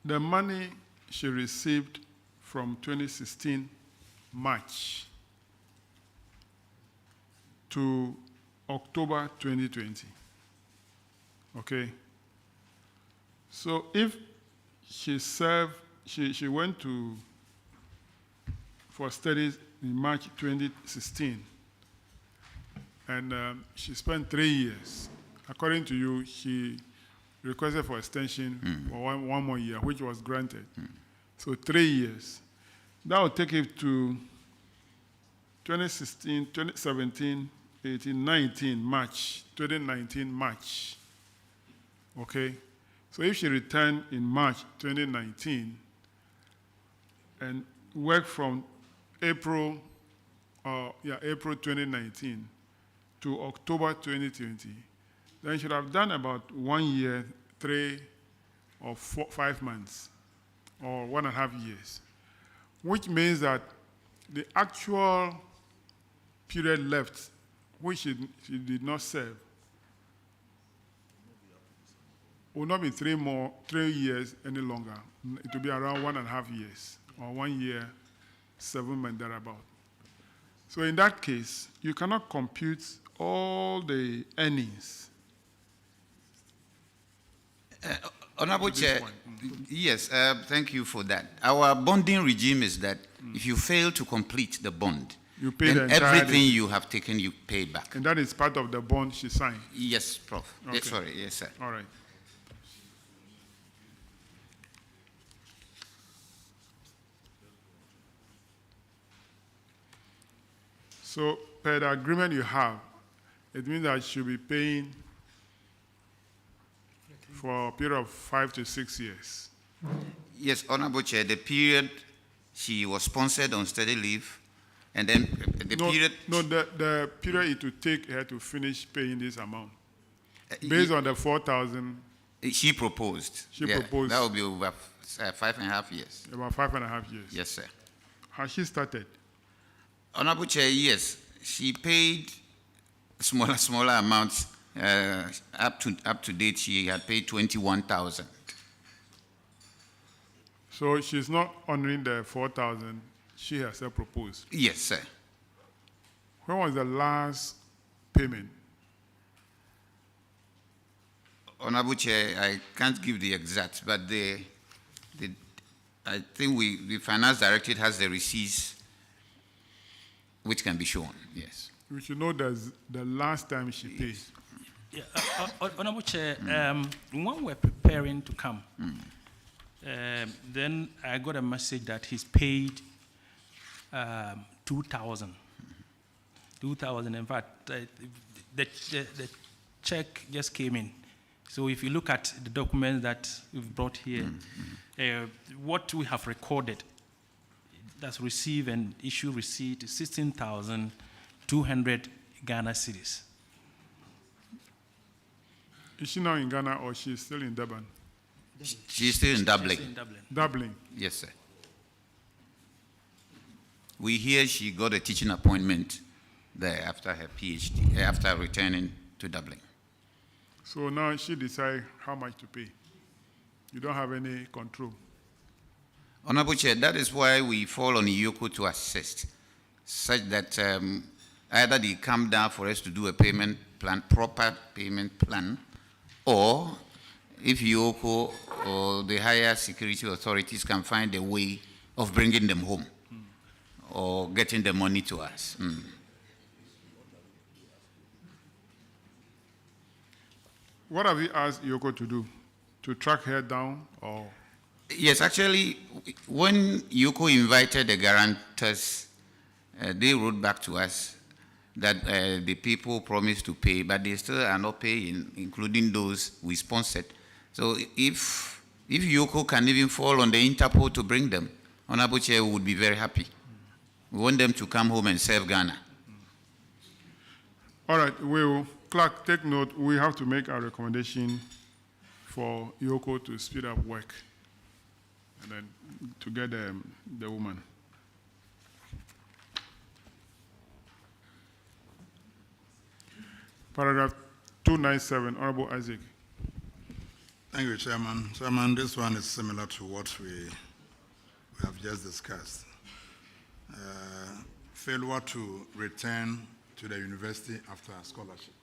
the money she received from 2016 March to October 2020. Okay? So if she served, she went for studies in March 2016, and she spent 3 years. According to you, she requested for extension for one more year, which was granted. So 3 years. That will take it to 2016, 2017, 18, 19, March, 2019, March. Okay? So if she returned in March 2019 and worked from April 2019 to October 2020, then she should have done about 1 year, 3 or 5 months, or 1.5 years, which means that the actual period left, which she did not serve, will not be 3 years any longer. It will be around 1.5 years, or 1 year, 7 months thereabout. So in that case, you cannot compute all the earnings. Honorable Chair, yes, thank you for that. Our bonding regime is that if you fail to complete the bond, you pay then everything you have taken, you pay back. And that is part of the bond she signed? Yes, Prof. Okay. Yes, sorry, yes, sir. All right. So, per the agreement you have, it means that she should be paying for a period of 5 to 6 years. Yes, Honorable Chair, the period she was sponsored on study leave, and then the period... No, the period it would take her to finish paying this amount. Based on the 4,000... She proposed. She proposed. That will be over 5.5 years. About 5.5 years. Yes, sir. Has she started? Honorable Chair, yes. She paid smaller amounts. Up to date, she had paid 21,000. So she's not honoring the 4,000 she herself proposed? Yes, sir. When was the last payment? Honorable Chair, I can't give the exact, but I think the Finance Directorate has the receipts which can be shown, yes. We should know the last time she paid. Yeah, Honorable Chair, when we're preparing to come, then I got a message that he's paid 2,000. 2,000. In fact, the check just came in. So if you look at the documents that we've brought here, what we have recorded, that's receive and issue receipt, 16,200 Ghana cedis. Is she now in Ghana or she's still in Durban? She's still in Dublin. She's in Dublin. Dublin? Yes, sir. We hear she got a teaching appointment there after her PhD, after returning to Dublin. So now she decides how much to pay. You don't have any control. Honorable Chair, that is why we fall on IOCO to assist, such that either they come down for us to do a payment plan, proper payment plan, or if IOCO or the higher security authorities can find a way of bringing them home or getting the money to us. What have you asked IOCO to do? To track her down or? Yes, actually, when IOCO invited the guarantors, they wrote back to us that the people promised to pay, but they still are not paying, including those we sponsored. So if IOCO can even fall on the Interpol to bring them, Honorable Chair would be very happy. We want them to come home and serve Ghana. All right, well, Clerk, take note. We have to make a recommendation for IOCO to speed up work and then to get the woman. Paragraph 297, Honorable Isaac. Thank you, Chairman. Chairman, this one is similar to what we have just discussed. Failure to return to the university after a scholarship.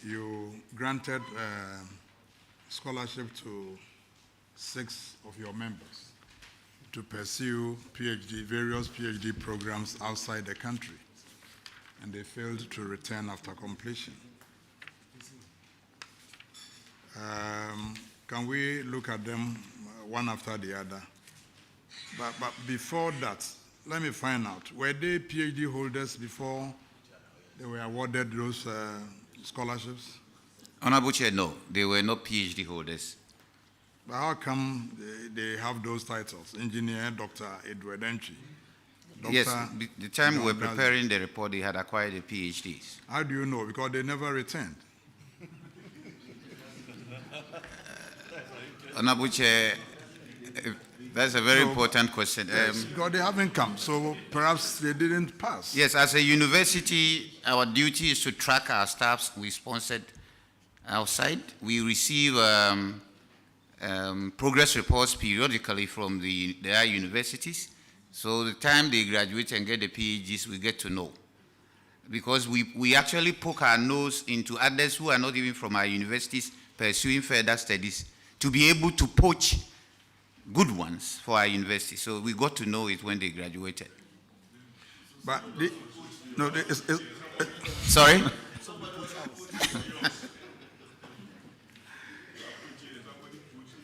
You granted scholarship to 6 of your members to pursue various PhD programs outside the country, and they failed to return after completion. Can we look at them one after the other? But before that, let me find out. Were they PhD holders before they were awarded those scholarships? Honorable Chair, no, they were not PhD holders. But how come they have those titles? Engineer, Dr. Edward Entry. Yes, the time we were preparing the report, they had acquired the PhDs. How do you know? Because they never returned. Honorable Chair, that's a very important question. Yes, because they haven't come, so perhaps they didn't pass. Yes, as a university, our duty is to track our staffs we sponsored outside. We receive progress reports periodically from their universities. So the time they graduate and get the PhDs, we get to know. Because we actually poke our nose into others who are not even from our universities pursuing further studies to be able to poach good ones for our university. So we got to know it when they graduated. But sorry?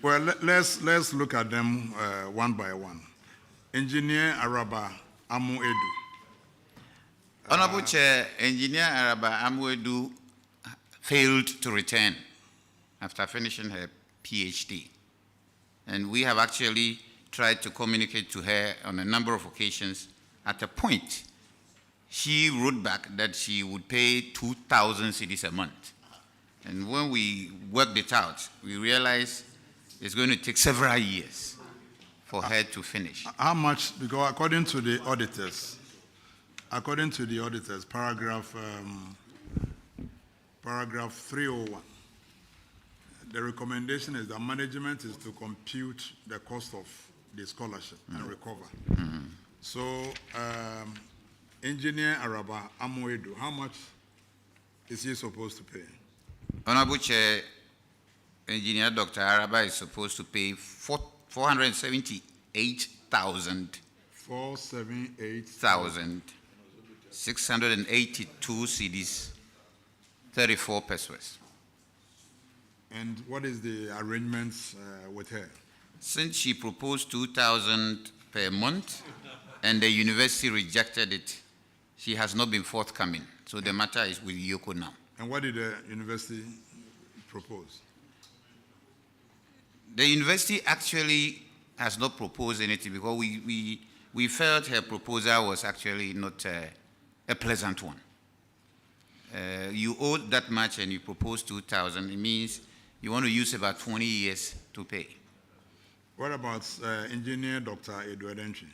Well, let's look at them one by one. Engineer Araba Amu Edu. Honorable Chair, Engineer Araba Amu Edu failed to return after finishing her PhD. And we have actually tried to communicate to her on a number of occasions. At a point, she wrote back that she would pay 2,000 cedis a month. And when we worked it out, we realized it's going to take several years for her to finish. How much? Because according to the auditors, paragraph 301, the recommendation is that management is to compute the cost of the scholarship and recover. So, Engineer Araba Amoedu, how much is he supposed to pay? Honorable Chair, Engineer Dr. Araba is supposed to pay 478,000. 682 cedis, 34 pesos. And what is the arrangements with her? Since she proposed 2,000 per month and the university rejected it, she has not been forthcoming. So the matter is with Yoko now. And what did the university propose? The university actually has not proposed anything because we felt her proposal was actually not a pleasant one. You owe that much and you propose 2,000. It means you want to use about 20 years to pay. What about Engineer Dr. Edward Entry?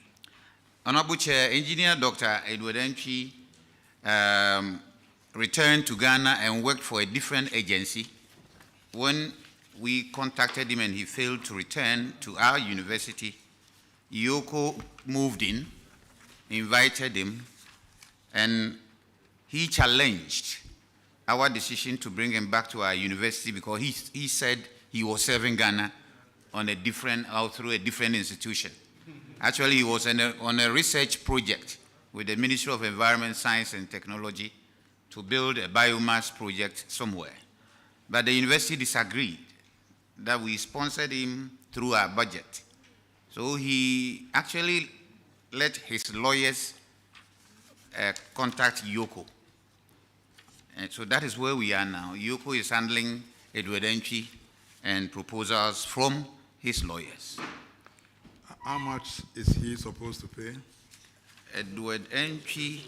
Honorable Chair, Engineer Dr. Edward Entry returned to Ghana and worked for a different agency. When we contacted him and he failed to return to our university, Yoko moved in, invited him, and he challenged our decision to bring him back to our university because he said he was serving Ghana on a different, or through a different institution. Actually, he was on a research project with the Ministry of Environment, Science and Technology to build a biomass project somewhere. But the university disagreed that we sponsored him through our budget. So he actually let his lawyers contact Yoko. And so that is where we are now. Yoko is handling Edward Entry and proposals from his lawyers. How much is he supposed to pay? Edward Entry.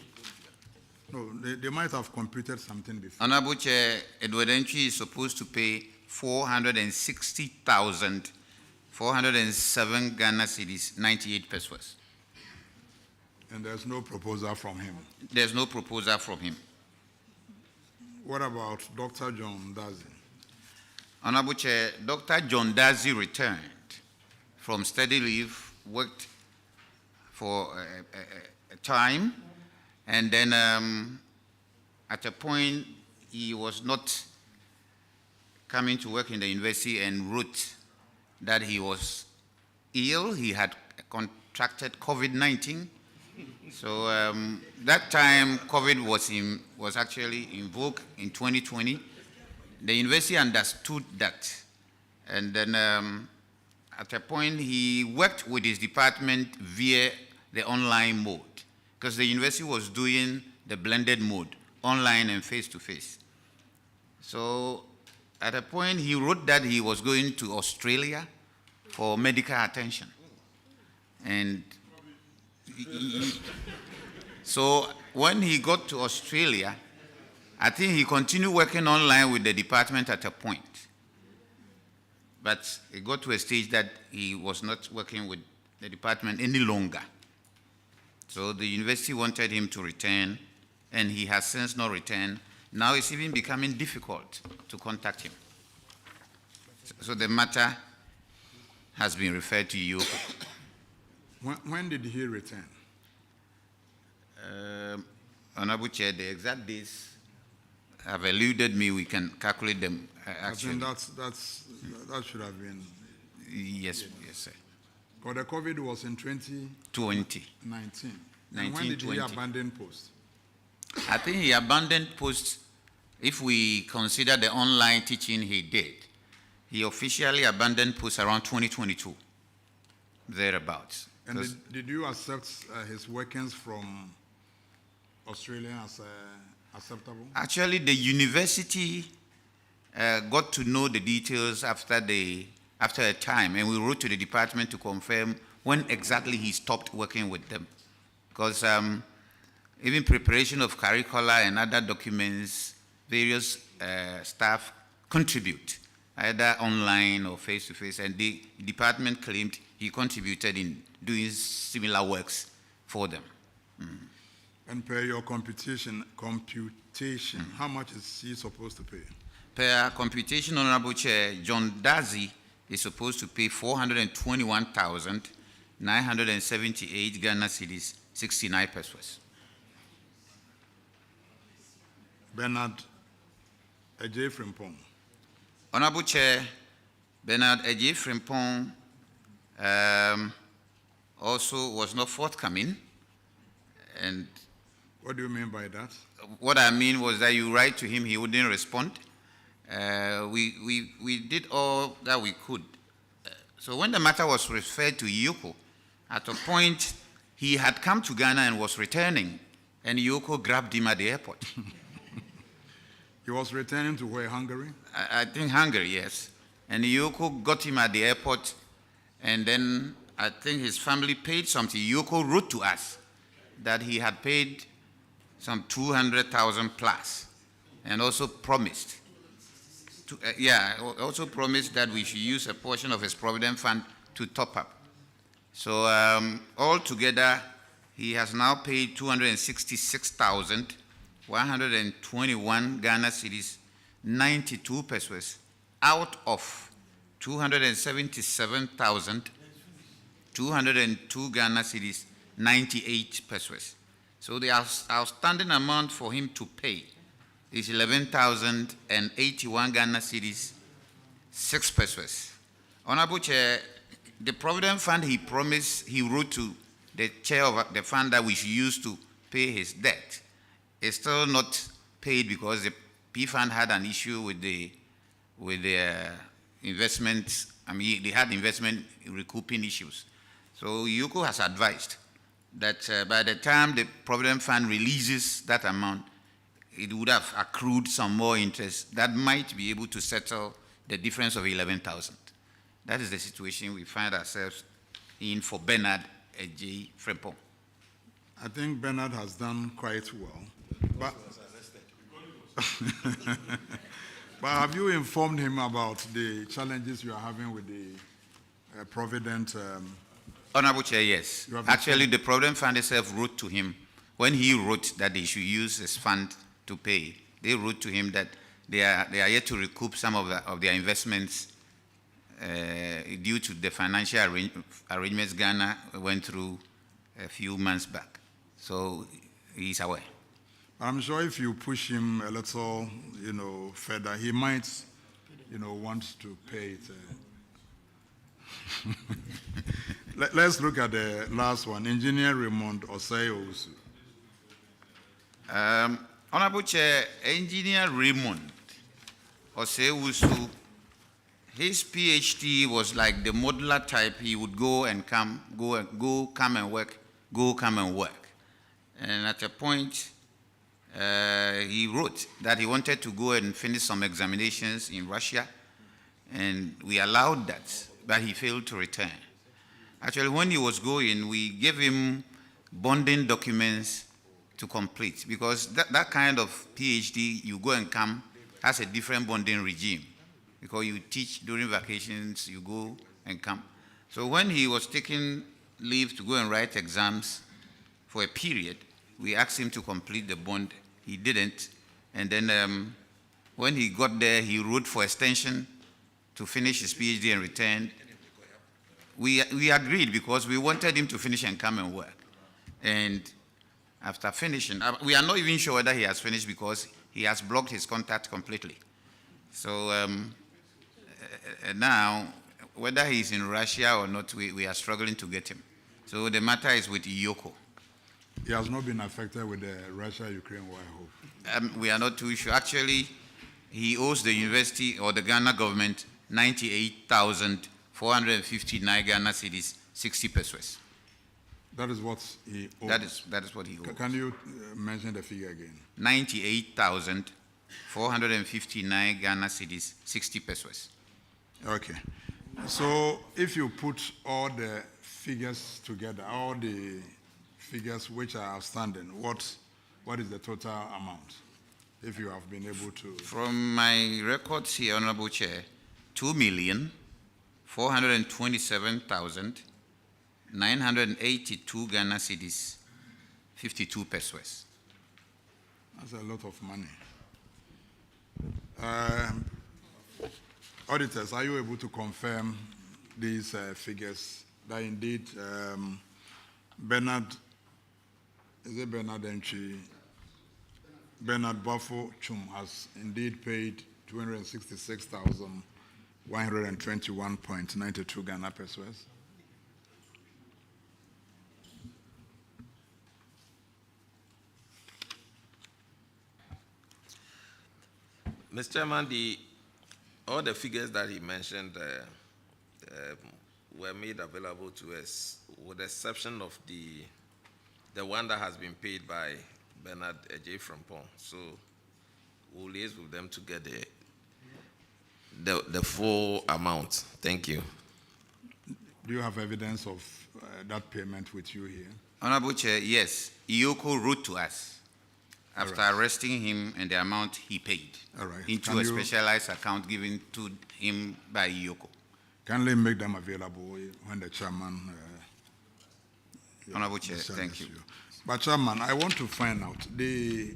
No, they might have computed something before. Honorable Chair, Edward Entry is supposed to pay 460,407 Ghana cedis, 98 pesos. And there's no proposal from him? There's no proposal from him. What about Dr. John Dazi? Honorable Chair, Dr. John Dazi returned from study leave, worked for a time, and then at a point he was not coming to work in the university and wrote that he was ill. He had contracted COVID-19. So that time COVID was actually in vogue in 2020. The university understood that. And then at a point he worked with his department via the online mode, because the university was doing the blended mode, online and face-to-face. So at a point, he wrote that he was going to Australia for medical attention. And so when he got to Australia, I think he continued working online with the department at a point. But it got to a stage that he was not working with the department any longer. So the university wanted him to return, and he has since not returned. Now it's even becoming difficult to contact him. So the matter has been referred to you. When did he return? Honorable Chair, the exact days have eluded me. We can calculate them actually. I think that should have been. Yes, yes, sir. But the COVID was in 2019. 19. And when did he abandon post? I think he abandoned post, if we consider the online teaching he did, he officially abandoned post around 2022, thereabouts. And did you accept his workings from Australia as acceptable? Actually, the university got to know the details after a time, and we wrote to the department to confirm when exactly he stopped working with them. Because even preparation of curricula and other documents, various staff contribute, either online or face-to-face, and the department claimed he contributed in doing similar works for them. And per your computation, how much is he supposed to pay? Per computation, Honorable Chair, John Dazi is supposed to pay 421,978 Ghana cedis, 69 pesos. Bernard Ejay Frimpong. Honorable Chair, Bernard Ejay Frimpong also was not forthcoming. And what do you mean by that? What I mean was that you write to him, he wouldn't respond. We did all that we could. So when the matter was referred to Yoko, at a point he had come to Ghana and was returning, and Yoko grabbed him at the airport. He was returning to where, Hungary? I think Hungary, yes. And Yoko got him at the airport, and then I think his family paid something. Yoko wrote to us that he had paid some 200,000 plus, and also promised also promised that we should use a portion of his provident fund to top up. So altogether, he has now paid 266,121 Ghana cedis, 92 pesos, out of 277,202 Ghana cedis, 98 pesos. So the outstanding amount for him to pay is 11,081 Ghana cedis, 6 pesos. Honorable Chair, the Provident Fund he promised, he wrote to the chair of the fund that we should use to pay his debt, is still not paid because the P Fund had an issue with the investments. I mean, they had investment recouping issues. So Yoko has advised that by the time the Provident Fund releases that amount, it would have accrued some more interest that might be able to settle the difference of 11,000. That is the situation we find ourselves in for Bernard Ejay Frimpong. I think Bernard has done quite well. But have you informed him about the challenges you are having with the Provident? Honorable Chair, yes. Actually, the Provident Fund itself wrote to him when he wrote that they should use his fund to pay. They wrote to him that they are yet to recoup some of their investments due to the financial arrangements Ghana went through a few months back. So he's aware. I'm sure if you push him a little, further, he might, want to pay it. Let's look at the last one. Engineer Raymond Osei-Owusu. Honorable Chair, Engineer Raymond Osei-Owusu, his PhD was like the modular type. He would come and work go come and work. And at a point, he wrote that he wanted to go and finish some examinations in Russia, and we allowed that, but he failed to return. Actually, when he was going, we gave him bonding documents to complete, because that kind of PhD, you go and come, has a different bonding regime, because you teach during vacations, you go and come. So when he was taking leave to go and write exams for a period, we asked him to complete the bond. He didn't. And then when he got there, he wrote for extension to finish his PhD and returned. We agreed because we wanted him to finish and come and work. And after finishing, we are not even sure whether he has finished because he has blocked his contact completely. So now, whether he's in Russia or not, we are struggling to get him. So the matter is with Iyoko. He has not been affected with the Russia-Ukraine war, I hope. We are not too sure. Actually, he owes the university or the Ghana government 98,459 Ghana cedis, 60 pesos. That is what he owes. That is what he owes. Can you mention the figure again? 98,459 Ghana cedis, 60 pesos. Okay. So if you put all the figures together, all the figures which are outstanding, what is the total amount, if you have been able to? From my records here, Honorable Chair, 2,427,982 Ghana cedis, 52 pesos. That's a lot of money. Auditors, are you able to confirm these figures that indeed Bernard Bafo Chum has indeed paid 266,121.92 Ghana pesos? Mr. Chairman, all the figures that he mentioned were made available to us, with the exception of the one that has been paid by Bernard J. Frimpong. So we'll liaise with them to get the full amount. Thank you. Do you have evidence of that payment with you here? Honorable Chair, yes. Iyoko wrote to us after arresting him and the amount he paid into a specialized account given to him by Iyoko. Can they make them available when the chairman... Honorable Chair, thank you. But Chairman, I want to find out, the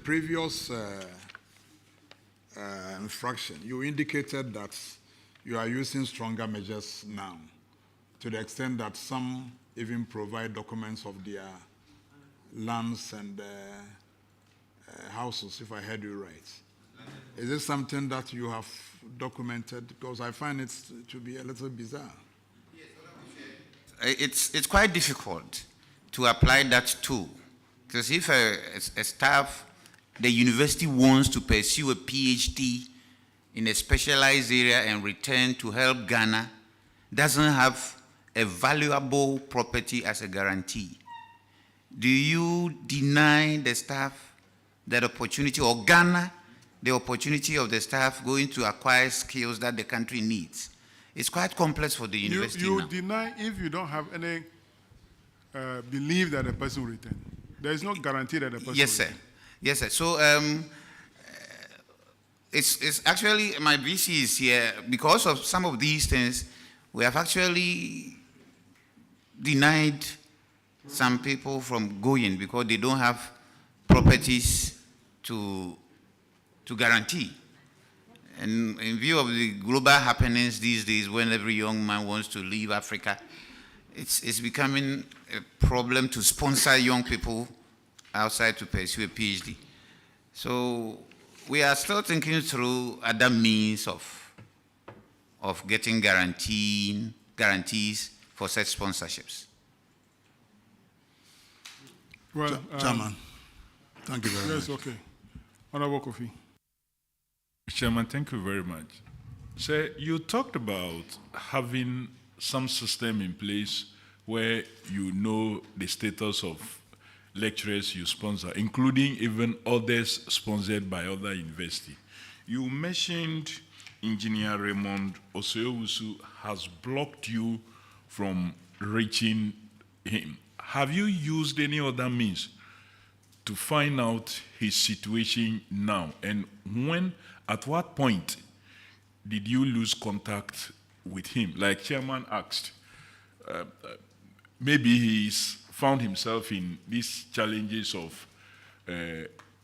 previous infraction, you indicated that you are using stronger measures now, to the extent that some even provide documents of their lands and houses, if I heard you right. Is this something that you have documented? Because I find it to be a little bizarre. It's quite difficult to apply that tool, because if a staff, the university wants to pursue a PhD in a specialized area and return to help Ghana, doesn't have a valuable property as a guarantee, do you deny the staff that opportunity, or Ghana the opportunity of the staff going to acquire skills that the country needs? It's quite complex for the university You now. deny if you don't have any belief that the person will return. There is no guarantee that the person Yes, will sir. return. Yes, sir. So it's actually, my VC is here because of some of these things. We have actually denied some people from going because they don't have properties to guarantee. And in view of the global happenings these days, when every young man wants to leave Africa, it's becoming a problem to sponsor young people outside to pursue a PhD. So we are still thinking through other means of getting guarantees for such sponsorships. Well, Chairman, thank you very much. Yes, okay. Honorable Kofi. Chairman, thank you very much. Sir, you talked about having some system in place where you know the status of lecturers you sponsor, including even others sponsored by other universities. You mentioned Engineer Raymond Osewusu has blocked you from reaching him. Have you used any other means to find out his situation now? And at what point did you lose contact with him? Like Chairman asked, maybe he's found himself in these challenges of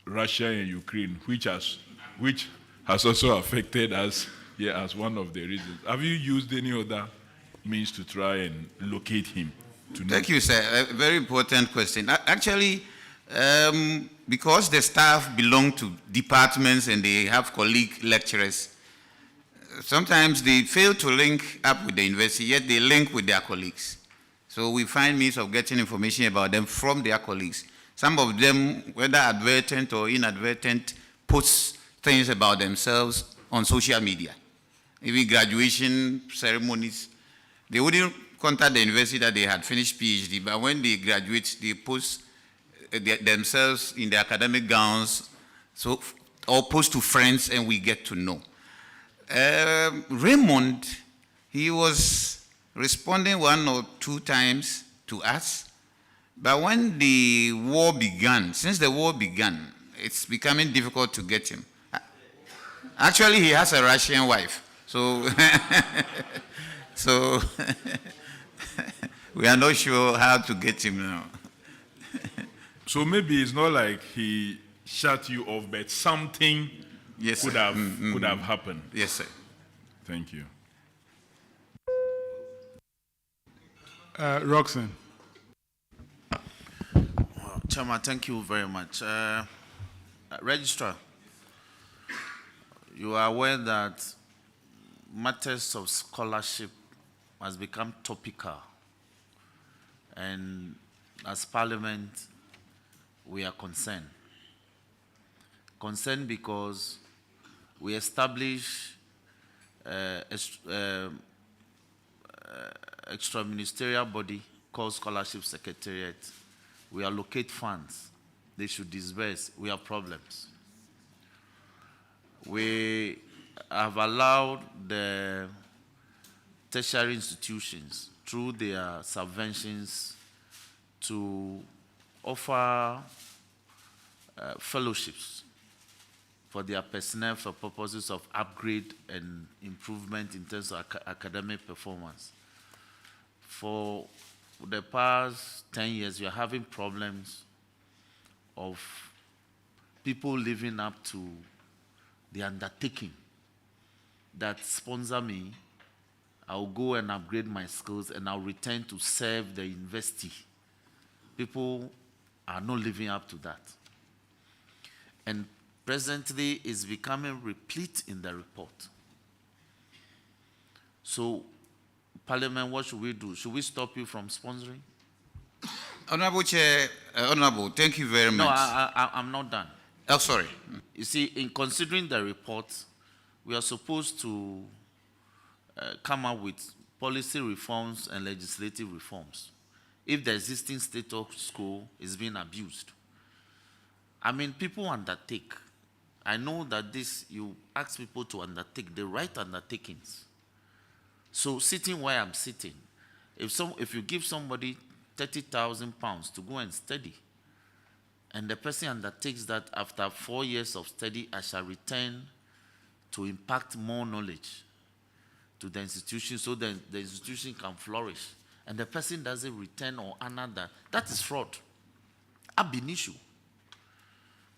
Russia and Ukraine, which has also affected us here as one of the reasons. Have you used any other means to try and locate him? Thank you, sir. A very important question. Actually, because the staff belong to departments and they have colleague lecturers, sometimes they fail to link up with the university, yet they link with their colleagues. So we find means of getting information about them from their colleagues. Some of them, whether advertent or inadvertent, post things about themselves on social media. Even graduation ceremonies, they wouldn't contact the university that they had finished PhD, but when they graduate, they post themselves in their academic gowns, or post to friends, and we get to know. Raymond, he was responding 1 or 2 times to us, but when the war began, since the war began, it's becoming difficult to get him. Actually, he has a Russian wife, so so we are not sure how to get him now. So maybe it's not like he shut you off, but something could have happened. Yes, sir. Thank you. Roxanne. Chairman, thank you very much. Registrar, you are aware that matters of scholarship has become topical, and as Parliament, we are concerned. Concerned because we establish extra-ministerial body called Scholarship Secretariat. We allocate funds. They should disburse. We have problems. We have allowed the tertiary institutions through their subventions to offer fellowships for their personnel for purposes of upgrade and improvement in terms of academic performance. For the past 10 years, we are having problems of people living up to the undertaking that sponsor me, I'll go and upgrade my skills and I'll return to serve the university. People are not living up to that. And presently, it's becoming replete in the report. So, Parliament, what should we do? Should we stop you from sponsoring? Honorable Chair, Honorable, thank you very much. No, I'm not done. Oh, sorry. You see, in considering the report, we are supposed to come up with policy reforms and legislative reforms if the existing status quo is being abused. I mean, people undertake. I know that this, you ask people to undertake the right undertakings. So sitting where I'm sitting, if you give somebody £30,000 to go and study, and the person undertakes that after 4 years of study, I shall return to impact more knowledge to the institution so that the institution can flourish, and the person doesn't return or honor that is fraud. Ab initio.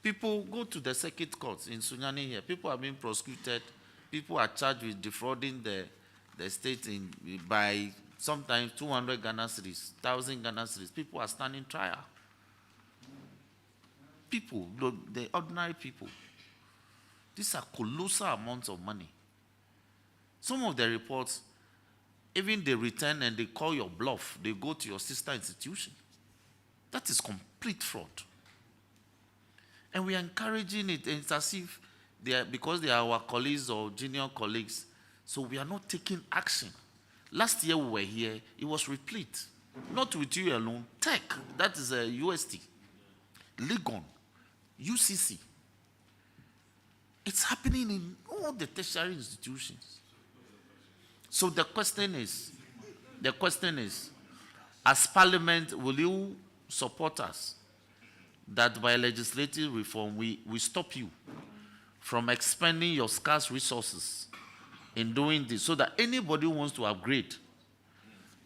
People go to the circuit courts in Sunyani here. People are being prosecuted. People are charged with defrauding the state by sometimes 200 Ghana cedis, 1,000 Ghana cedis. People are standing trial. People, the ordinary people. These are colossal amounts of money. Some of the reports, even they return and they call your bluff. They go to your sister institution. That is complete fraud. And we are encouraging it. And it's as if because they are our colleagues or junior colleagues, so we are not taking action. Last year we were here, it was replete. Not with you alone. Tech, that is a UST. Legon, UCC. It's happening in all the tertiary institutions. So the question is, as Parliament, will you support us that by legislative reform, we stop you from expending your scarce resources in doing this, so that anybody who wants to upgrade,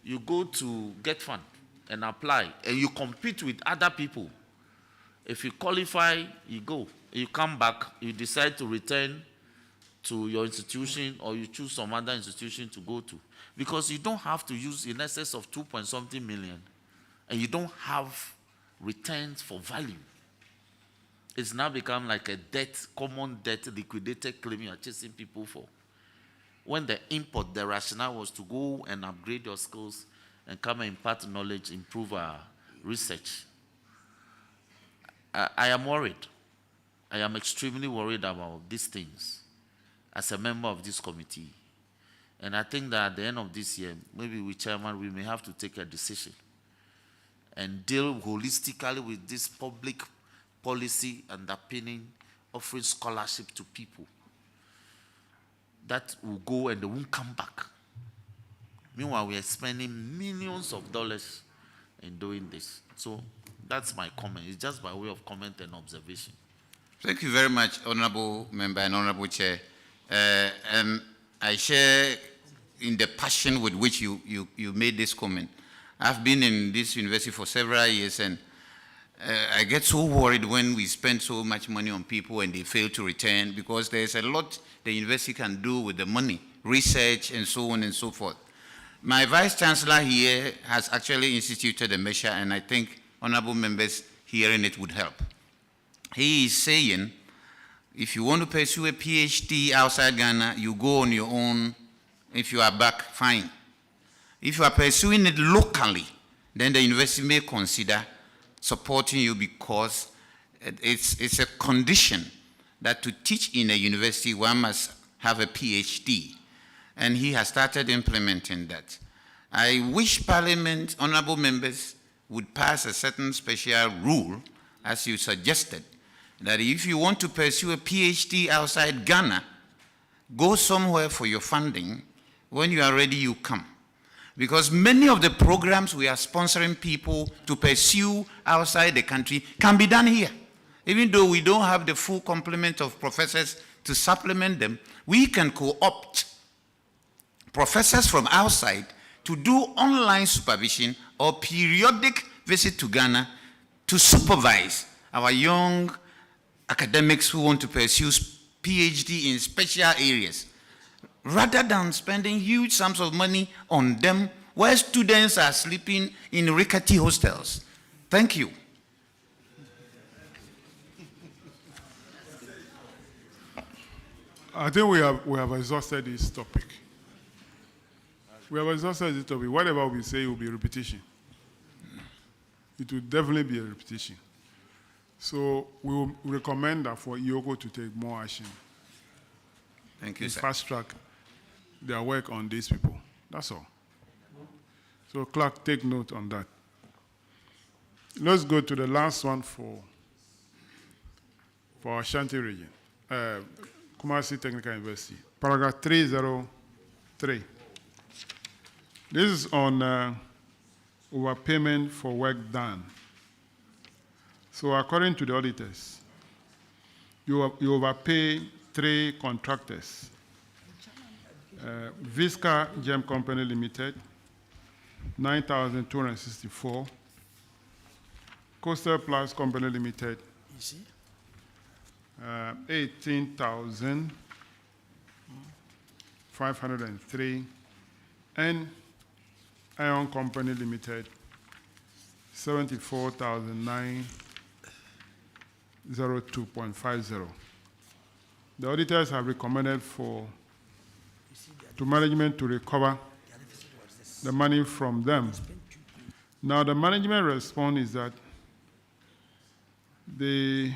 you go to Get Fund and apply, and you compete with other people. If you qualify, you go. You come back, you decide to return to your institution, or you choose some other institution to go to. Because you don't have to use in excess of 2-something million, and you don't have returns for value. It's now become like a debt, common debt, liquidated claim you are chasing people for. When the import, the rationale was to go and upgrade your skills and come and impart knowledge, improve our research. I am worried. I am extremely worried about these things as a member of this committee. And I think that at the end of this year, maybe with chairman, we may have to take a decision and deal holistically with this public policy underpinning, offering scholarship to people that will go and they won't come back. Meanwhile, we are spending millions of dollars in doing this. So that's my comment. It's just by way of comment and observation. Thank you very much, Honorable Member and Honorable Chair. I share in the passion with which you made this comment. I've been in this university for several years, and I get so worried when we spend so much money on people and they fail to return, because there's a lot the university can do with the money, research and so on and so forth. My Vice Chancellor here has actually instituted a measure, and I think honorable members hearing it would help. He is saying, if you want to pursue a PhD outside Ghana, you go on your own. If you are back, fine. If you are pursuing it locally, then the university may consider supporting you, because it's a condition that to teach in a university, one must have a PhD. And he has started implementing that. I wish Parliament, honorable members, would pass a certain special rule, as you suggested, that if you want to pursue a PhD outside Ghana, go somewhere for your funding. When you are ready, you come. Because many of the programs we are sponsoring people to pursue outside the country can be done here. Even though we don't have the full complement of professors to supplement them, we can co-opt professors from outside to do online supervision or periodic visit to Ghana to supervise our young academics who want to pursue PhD in special areas, rather than spending huge sums of money on them where students are sleeping in rickety hostels. Thank you. I think we have exhausted this topic. We have exhausted this topic. Whatever we say will be repetition. It will definitely be a repetition. So we will recommend that for IOCO to take more action. Thank you, sir. Fast track their work on these people. That's all. So clerk, take note on that. Let's go to the last one for Ashanti region. Kumasi Technical University. Paragraph 303. This is on overpayment for work done. So according to the auditors, you overpay 3 contractors. Visca Gem Company Limited, 9,264. Coastal Plus Company Limited, 18,503. And Iron Company Limited, 74,902.50. The auditors have recommended to management to recover the money from them. Now, the management response is that the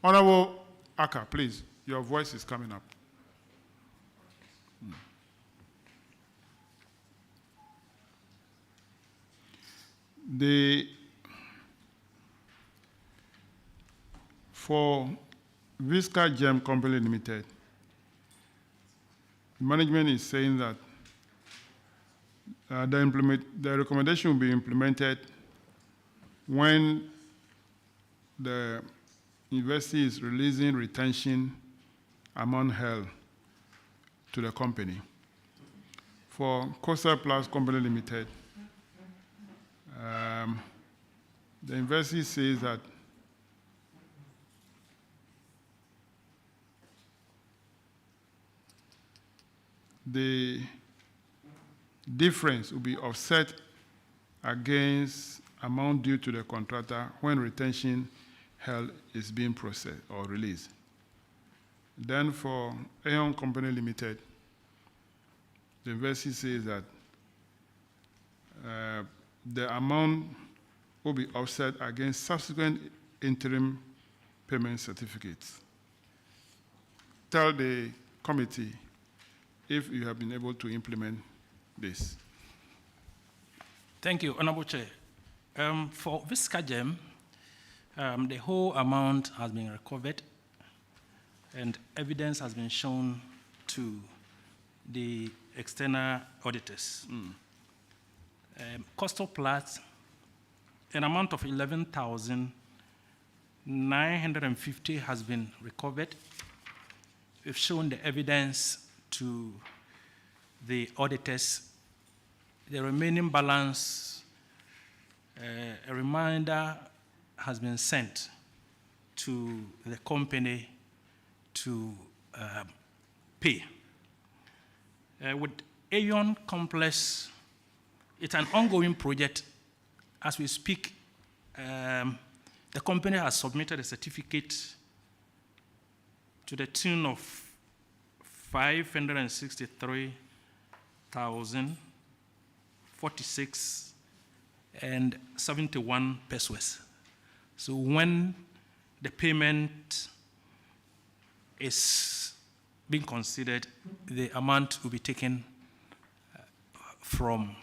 Honorable Aka, please, your voice is coming up. For Visca Gem Company Limited, management is saying that the recommendation will be implemented when the investee is releasing retention amount held to the company. For Coastal Plus Company Limited, the investee says that the difference will be offset against amount due to the contractor when retention held is being processed or released. Then for Aeon Company Limited, the investee says that the amount will be offset against subsequent interim payment certificates. Tell the committee if you have been able to implement this. Thank you, Honorable Chair. For Visca Gem, the whole amount has been recovered and evidence has been shown to the external auditors. Coastal Plus, an amount of 11,950 has been recovered. We've shown the evidence to the auditors. The remaining balance, a reminder has been sent to the company to pay. With Aeon Complex, it's an ongoing project. As we speak, the company has submitted a certificate to the tune of 563,046.71 pesos. So when the payment is being considered, the amount will be taken from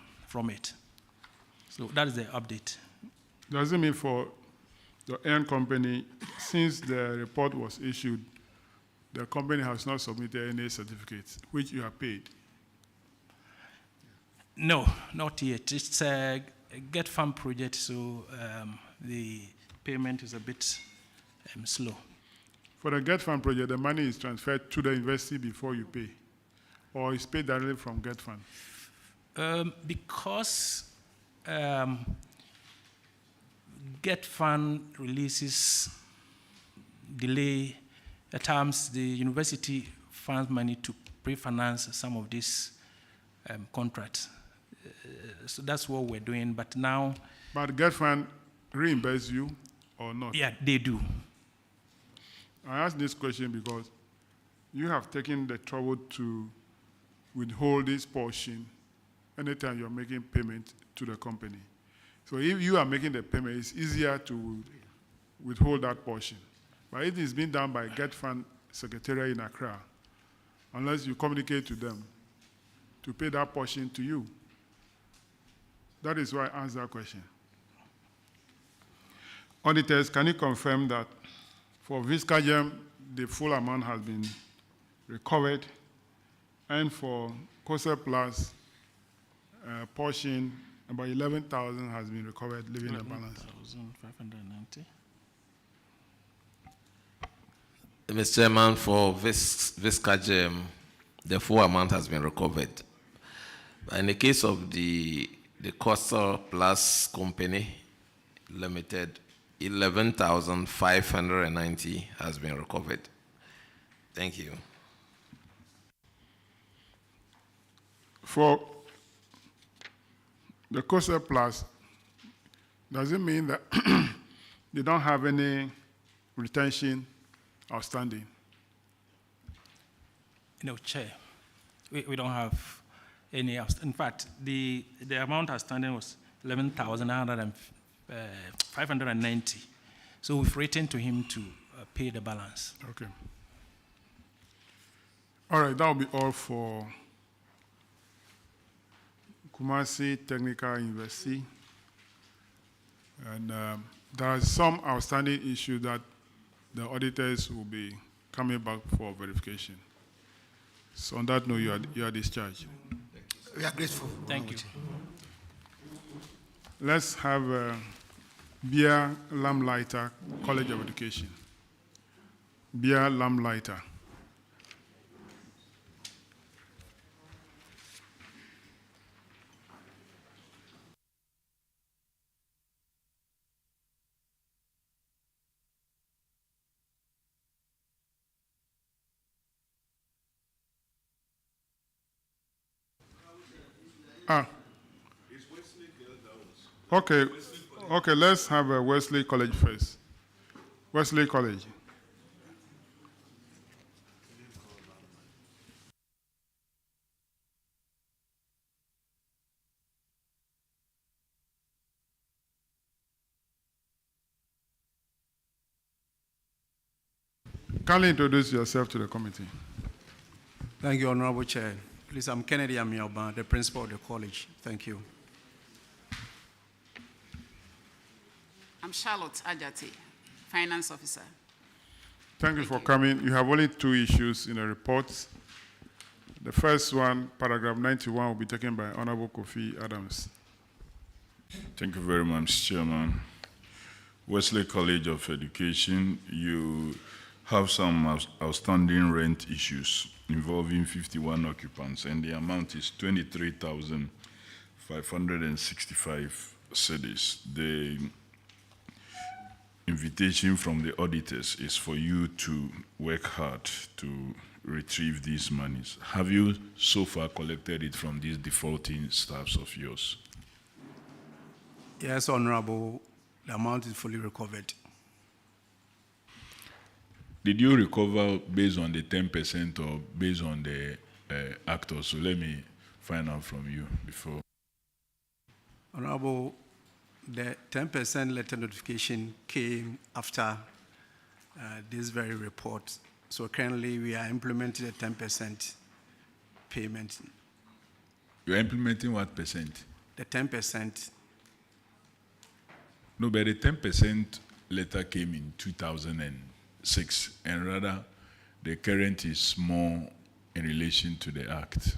it. So that is the update. Does it mean for the Aeon company, since the report was issued, the company has not submitted any certificates, which you have paid? No, not yet. It's a Get Farm project, so the payment is a bit slow. For the Get Fund project, the money is transferred to the investee before you pay, or is paid directly from Get Fund? Because Get Fund releases delay, at times the university funds money to pre-finance some of these contracts. So that's what we're doing, but now... But Get Fund reimburse you or not? Yeah, they do. I ask this question because you have taken the trouble to withhold this portion anytime you're making payment to the company. So if you are making the payment, it's easier to withhold that portion. But it is being done by Get Fund Secretariat in Accra, unless you communicate to them to pay that portion to you. That is why I asked that question. Auditors, can you confirm that for Visca Gem, the full amount has been recovered, and for Coastal Plus portion, about 11,000 has been recovered, leaving a balance? 11,590. Mr. Chairman, for Visca Gem, the full amount has been recovered. In the case of the Coastal Plus Company Limited, 11,590 has been recovered. Thank you. For the Coastal Plus, does it mean that they don't have any retention outstanding? No, Chair. We don't have any outstanding. In fact, the amount outstanding was 11,590. So we've written to him to pay the balance. Okay. All right, that will be all for Kumasi Technical University. And there are some outstanding issues that the auditors will be coming back for verification. So on that note, you are discharged. We are grateful. Thank you. Let's have Bia Lamlighter, College of Education. Bia Lamlighter. Okay, okay, let's have Wesley College first. Wesley College. Kindly introduce yourself to the committee. Thank you, Honorable Chair. Please, I'm Kennedy Amialba, the principal of the college. Thank you. I'm Charlotte Ajati, finance officer. Thank you for coming. You have only 2 issues in the report. The first one, paragraph 91, will be taken by Honorable Kofi Adams. Thank you very much, Chairman. Wesley College of Education, you have some outstanding rent issues involving 51 occupants, and the amount is 23,565 cedis. The invitation from the auditors is for you to work hard to retrieve these monies. Have you so far collected it from these defaulting staffs of yours? Yes, Honorable, the amount is fully recovered. Did you recover based on the 10% or based on the actors? So let me find out from you before. Honorable, the 10% letter notification came after this very report. So currently we are implementing a 10% payment. You're implementing what percent? The 10%. No, but the 10% letter came in 2006, and rather the current is more in relation to the act.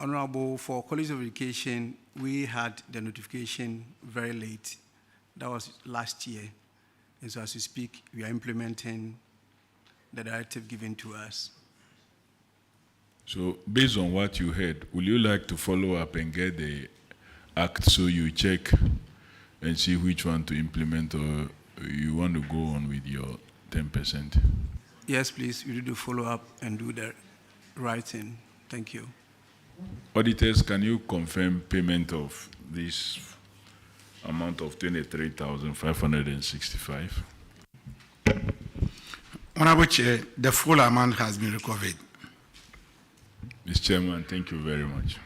Honorable, for College of Education, we had the notification very late. That was last year. And so as we speak, we are implementing the directive given to us. So based on what you heard, will you like to follow up and get the act so you check and see which one to implement, or you want to go on with your 10%? Yes, please. We need to follow up and do the right thing. Thank you. Auditors, can you confirm payment of this amount of 23,565? Honorable Chair, the full amount has been recovered. Mr. Chairman, thank you very much.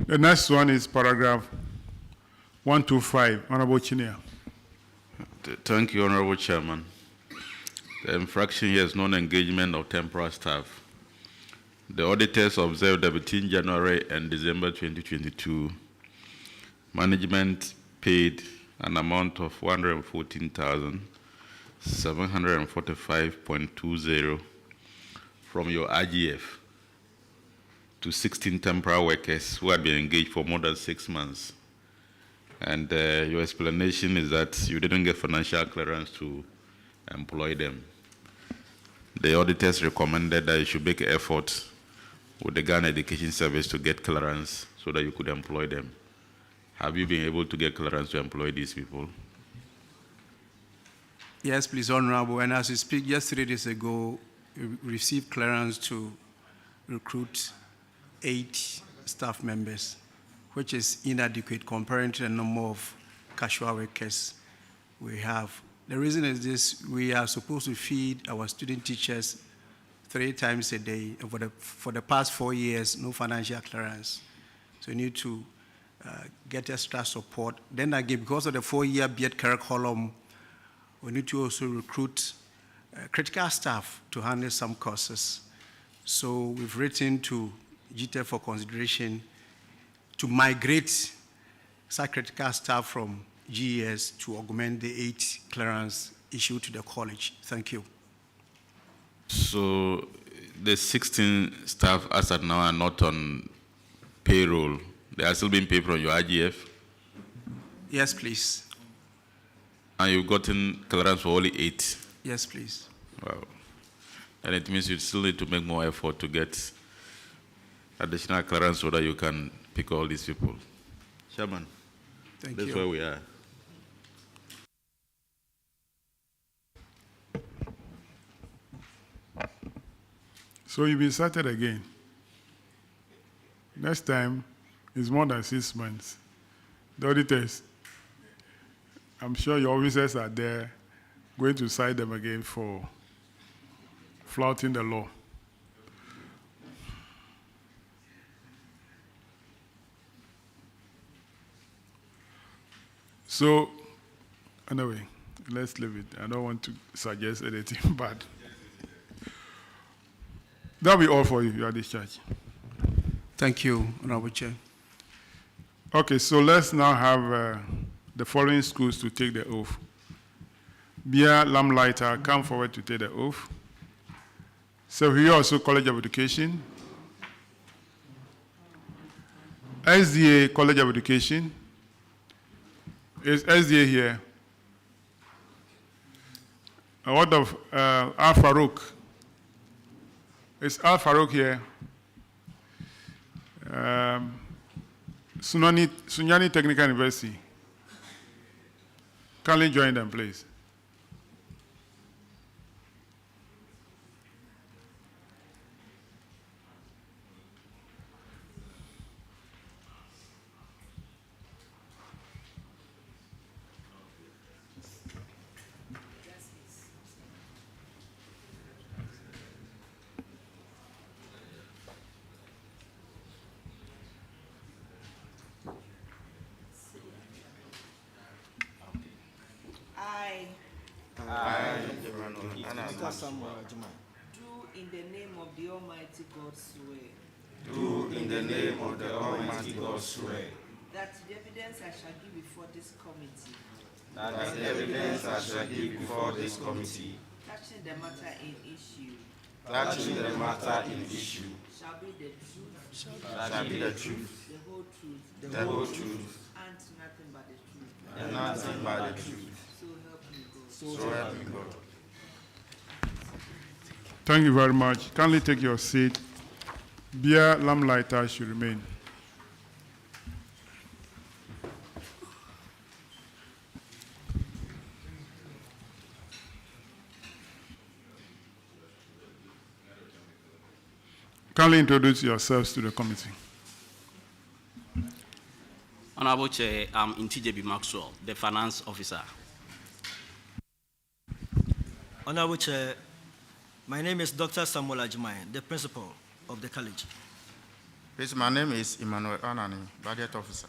The next one is paragraph 125. Honorable Chinia. Thank you, Honorable Chairman. The infraction here is non-engagement of temporary staff. The auditors observed that between January and December 2022, management paid an amount of 114,745.20 from your RGF to 16 temporary workers who had been engaged for more than 6 months. And your explanation is that you didn't get financial clearance to employ them. The auditors recommended that you should make an effort with the Ghana Education Service to get clearance so that you could employ them. Have you been able to get clearance to employ these people? Yes, please, Honorable. And as we speak, just 3 days ago, we received clearance to recruit 8 staff members, which is inadequate comparing to the number of casual workers we have. The reason is this: we are supposed to feed our student teachers 3 times a day. For the past 4 years, no financial clearance. So we need to get extra support. Then again, because of the 4-year BEd curriculum, we need to also recruit critical staff to handle some courses. So we've written to GTEC for consideration to migrate such critical staff from GES to augment the 8 clearance issued to the college. Thank you. So the 16 staff as at now are not on payroll. They are still being paid from your IGF? Yes, please. And you've gotten clearance for only 8? Yes, please. Wow. And it means you still need to make more effort to get additional clearance so that you can pick all these people. Chairman, Thank that's you. where we are. So you'll be cited again. Next time is more than 6 months. The auditors, I'm sure your officers are there going to cite them again for flouting the law. So, anyway, let's leave it. I don't want to suggest anything bad. That'll be all for you. You are discharged. Thank you, Honorable Chair. Okay, so let's now have the following schools to take the oath. Bia Lamlighter, come forward to take the oath. So here also College of Education. SDA College of Education. Is SDA here? What of Al Farouk? Is Al Farouk here? Sunyani Technical University. Kindly join them, please. Do in the name of the Almighty God swear. Do in the name of the Almighty God swear. That the evidence I shall give before this committee. That the evidence I shall give before this committee. Touching the matter in issue. Touching the matter in issue. Shall be the truth. Shall be the truth. The whole truth. The whole truth. And nothing but the truth. And nothing but the truth. So help me God. So help me God. Thank you very much. Kindly take your seat. Bia Lamlighter should remain. Kindly introduce yourselves to the committee. Honorable Chair, I'm Intijeby Maxwell, the Finance Officer. Honorable Chair, my name is Dr. Samuel Ajimai, the Principal of the College. Please, my name is Emmanuel Anani, Budget Officer.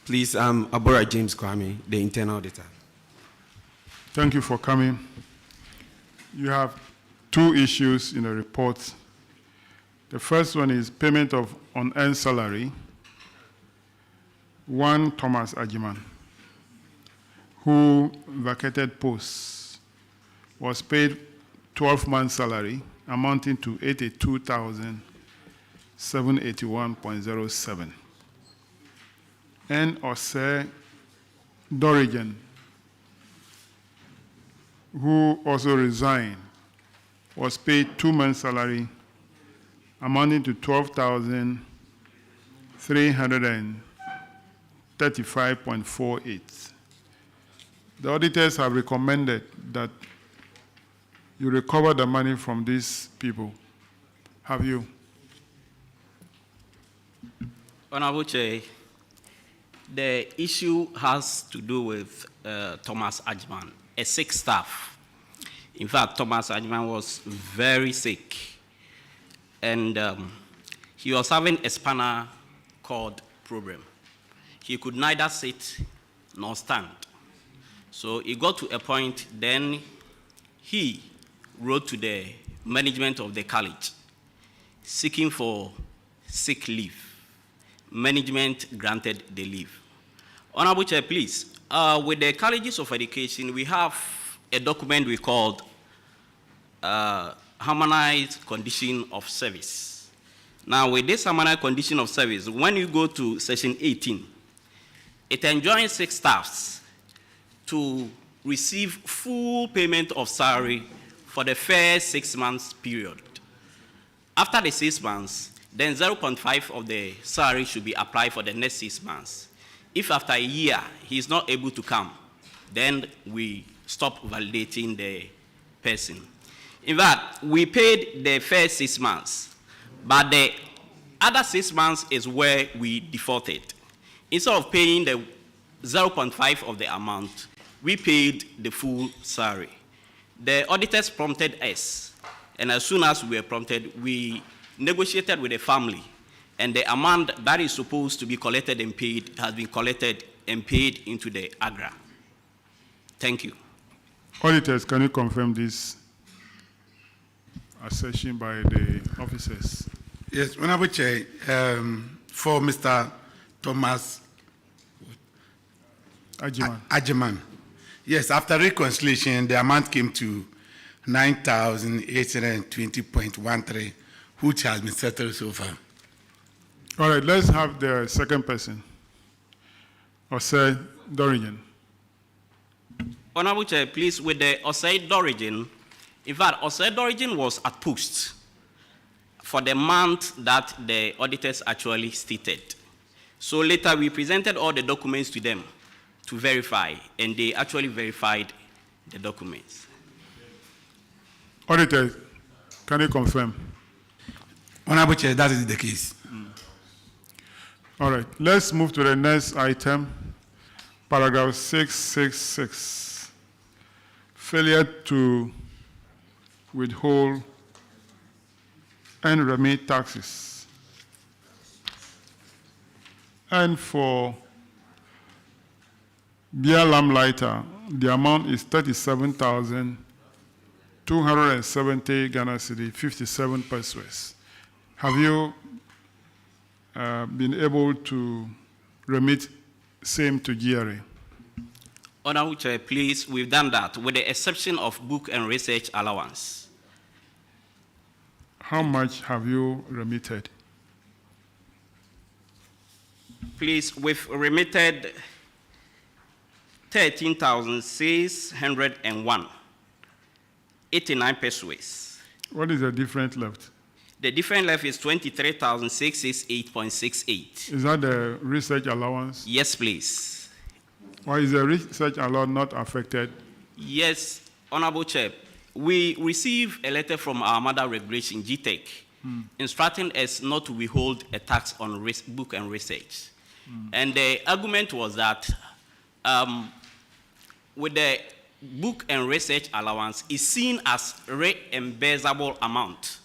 Please, I'm Abora James Kwame, the Internal Auditor. Thank you for coming. You have 2 issues in the report. The first one is payment of unearned salary. One Thomas Ajiman, who vacated posts, was paid 12 months salary amounting to 82,781.07. And Ose Dorigen, who also resigned, was paid 2 months salary amounting to 12,335.48. The auditors have recommended that you recover the money from these people. Have you? Honorable Chair, the issue has to do with Thomas Ajman, a sick staff. In fact, Thomas Ajman was very sick, and he was having a spinal cord problem. He could neither sit nor stand. So it got to a point, then he wrote to the management of the college seeking for sick leave, management granted the leave. Honorable Chair, please, with the colleges of education, we have a document we called harmonized condition of service. Now, with this harmonized condition of service, when you go to section 18, it enjoins 6 staffs to receive full payment of salary for the first 6 months period. After the 6 months, then 0.5 of the salary should be applied for the next 6 months. If after a year he is not able to come, then we stop validating the person. In fact, we paid the first 6 months, but the other 6 months is where we defaulted. Instead of paying the 0.5 of the amount, we paid the full salary. The auditors prompted us, and as soon as we were prompted, we negotiated with the family, and the amount that is supposed to be collected and paid has been collected and paid into the AGRA. Thank you. Auditors, can you confirm this assertion by the officers? Yes, Honorable Chair, for Mr. Thomas Ajiman. Yes, after reconciliation, the amount came to 9,820.13, which has been settled so far. All right, let's have the second person, Osei Dorigen. Honorable Chair, please, with the Osei Dorigen, in fact, Osei Dorigen was at post for the month that the auditors actually stated. So later we presented all the documents to them to verify, and they actually verified the documents. Auditors, can you confirm? Honorable Chair, that is the case. All right, let's move to the next item, paragraph 666. Failure to withhold and remit taxes. And for beer lamp lighter, the amount is 37,270 Ghana cedi, 57 pesos. Have you been able to remit same to GRA? Honorable Chair, please, we've done that with the exception of book and research allowance. How much have you remitted? Please, we've remitted 13,601, 89 pesos. What is the difference left? The difference left is 23,668.68. Is that the research allowance? Yes, please. Why is the research allowance not affected? Yes, Honorable Chair. We received a letter from our mother regulation, GTEC, instructing us not to withhold a tax on book and research. And the argument was that with the book and research allowance is seen as reimbursable amount.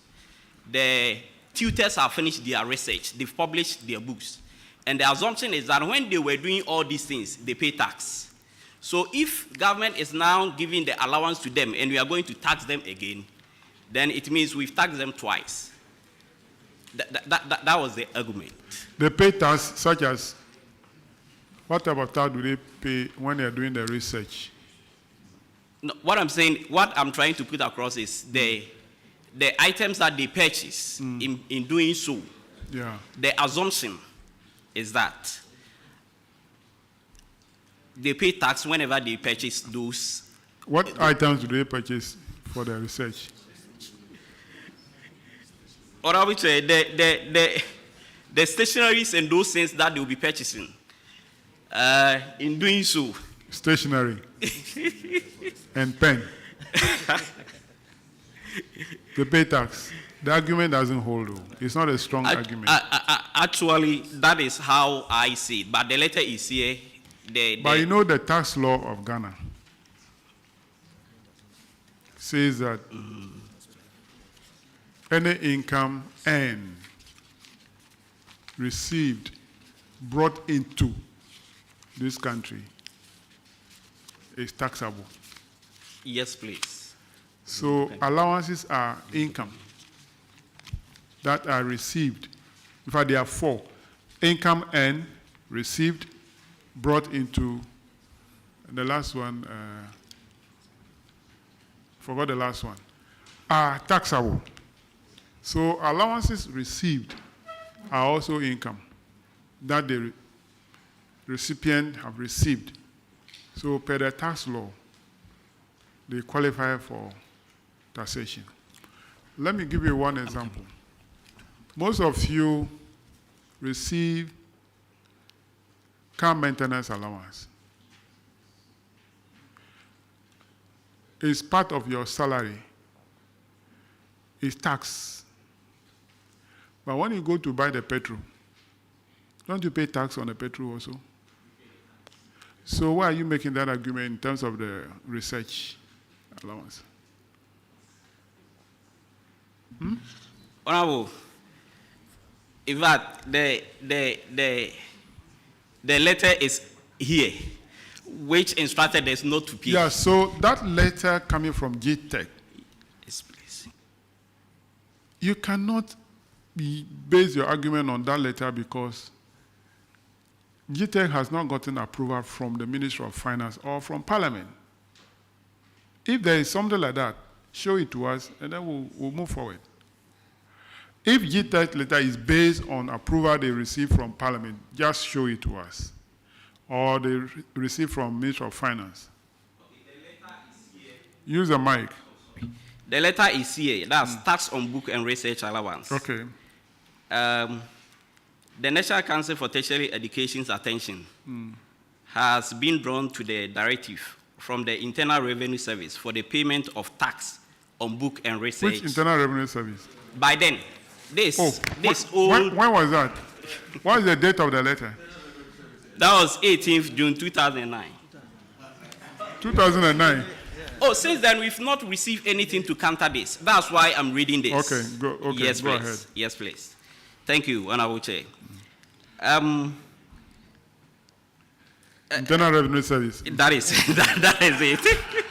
The tutors have finished their research, they've published their books. And the assumption is that when they were doing all these things, they pay tax. So if government is now giving the allowance to them and we are going to tax them again, then it means we've taxed them twice. That was the argument. They pay tax such as, what about tax do they pay when they are doing the research? No, what I'm saying, what I'm trying to put across is the items that they purchase in doing so. Yeah. The assumption is that they pay tax whenever they purchase those. What items do they purchase for the research? Or I would say the stationaries and those things that they will be purchasing. In doing so. Stationery and pen. They pay tax. The argument doesn't hold, though. It's not a strong argument. Actually, that is how I see it. But the letter is here. But you know the tax law of Ghana says that any income earned, received, brought into this country is taxable. Yes, please. So allowances are income that are received. In fact, there are 4. income earned, received, brought into the last one, forgot the last one, are taxable. So allowances received are also income that the recipient have received. So per the tax law, they qualify for taxation. Let me give you one example. Most of you receive car maintenance allowance. It's part of your salary. It's tax. But when you go to buy the petrol, don't you pay tax on the petrol also? So why are you making that argument in terms of the research allowance? Honorable, in fact, the letter is here, which instructed us not to pay. Yeah, so that letter coming from GTech, Yes, please. you cannot base your argument on that letter because GTech has not gotten approval from the Ministry of Finance or from Parliament. If there is something like that, show it to us and then we'll move forward. If GTech letter is based on approval they receive from Parliament, just show it to us. Or they receive from Ministry of Finance. Okay, the letter is here. Use the mic. The letter is here. That's tax on book and research allowance. Okay. The National Council for Tertiary Education's attention has been drawn to the directive from the Internal Revenue Service for the payment of tax on book and research. Which Internal Revenue Service? By then, this when was that? What is the date of the letter? That was 18th June 2009. 2009. Oh, since then we've not received anything to counter this. That's why I'm reading this. Okay, yes, go please. ahead. Yes, please. Thank you, Honorable Chair. Internal Revenue Service. That is that is it.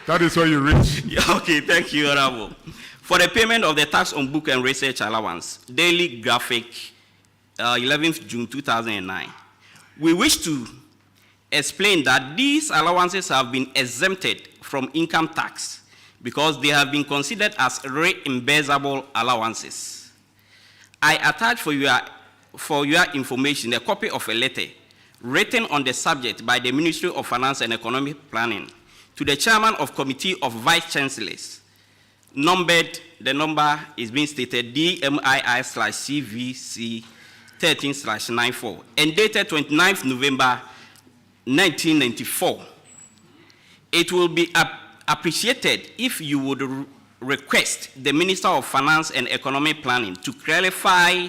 That is where you reach. Yeah, okay, thank you, Honorable. For the payment of the tax on book and research allowance, Daily Graphic, 11th June 2009. We wish to explain that these allowances have been exempted from income tax because they have been considered as reimbursable allowances. I attach for your information a copy of a letter written on the subject by the Ministry of Finance and Economic Planning to the Chairman of Committee of Vice Chancellors, numbered, the number is being stated DMII/CVC 13/94, and dated 29th November 1994. It will be appreciated if you would request the Minister of Finance and Economic Planning to clarify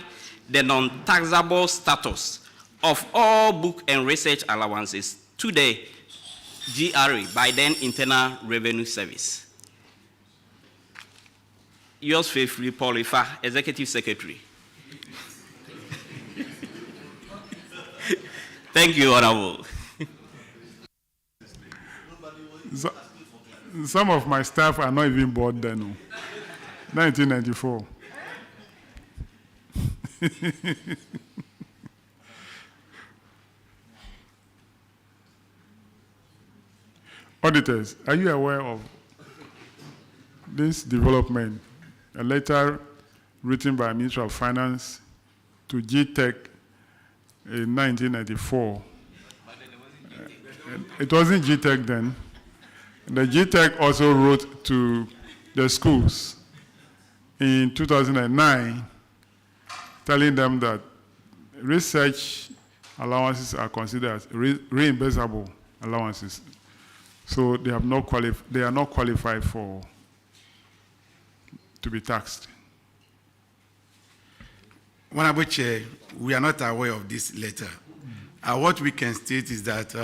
the non-taxable status of all book and research allowances to the GRA by then Internal Revenue Service. Yours faithfully, Paul Ifa, Executive Secretary. Thank you, Honorable. Some of my staff are not even born then. 1994. Auditors, are you aware of this development? A letter written by Minister of Finance to GTech in 1994. It wasn't GTech then. The GTech also wrote to the schools in 2009, telling them that research allowances are considered as reimbursable allowances. So they are not qualified to be taxed. Honorable Chair, we are not aware of this letter. What we can state is that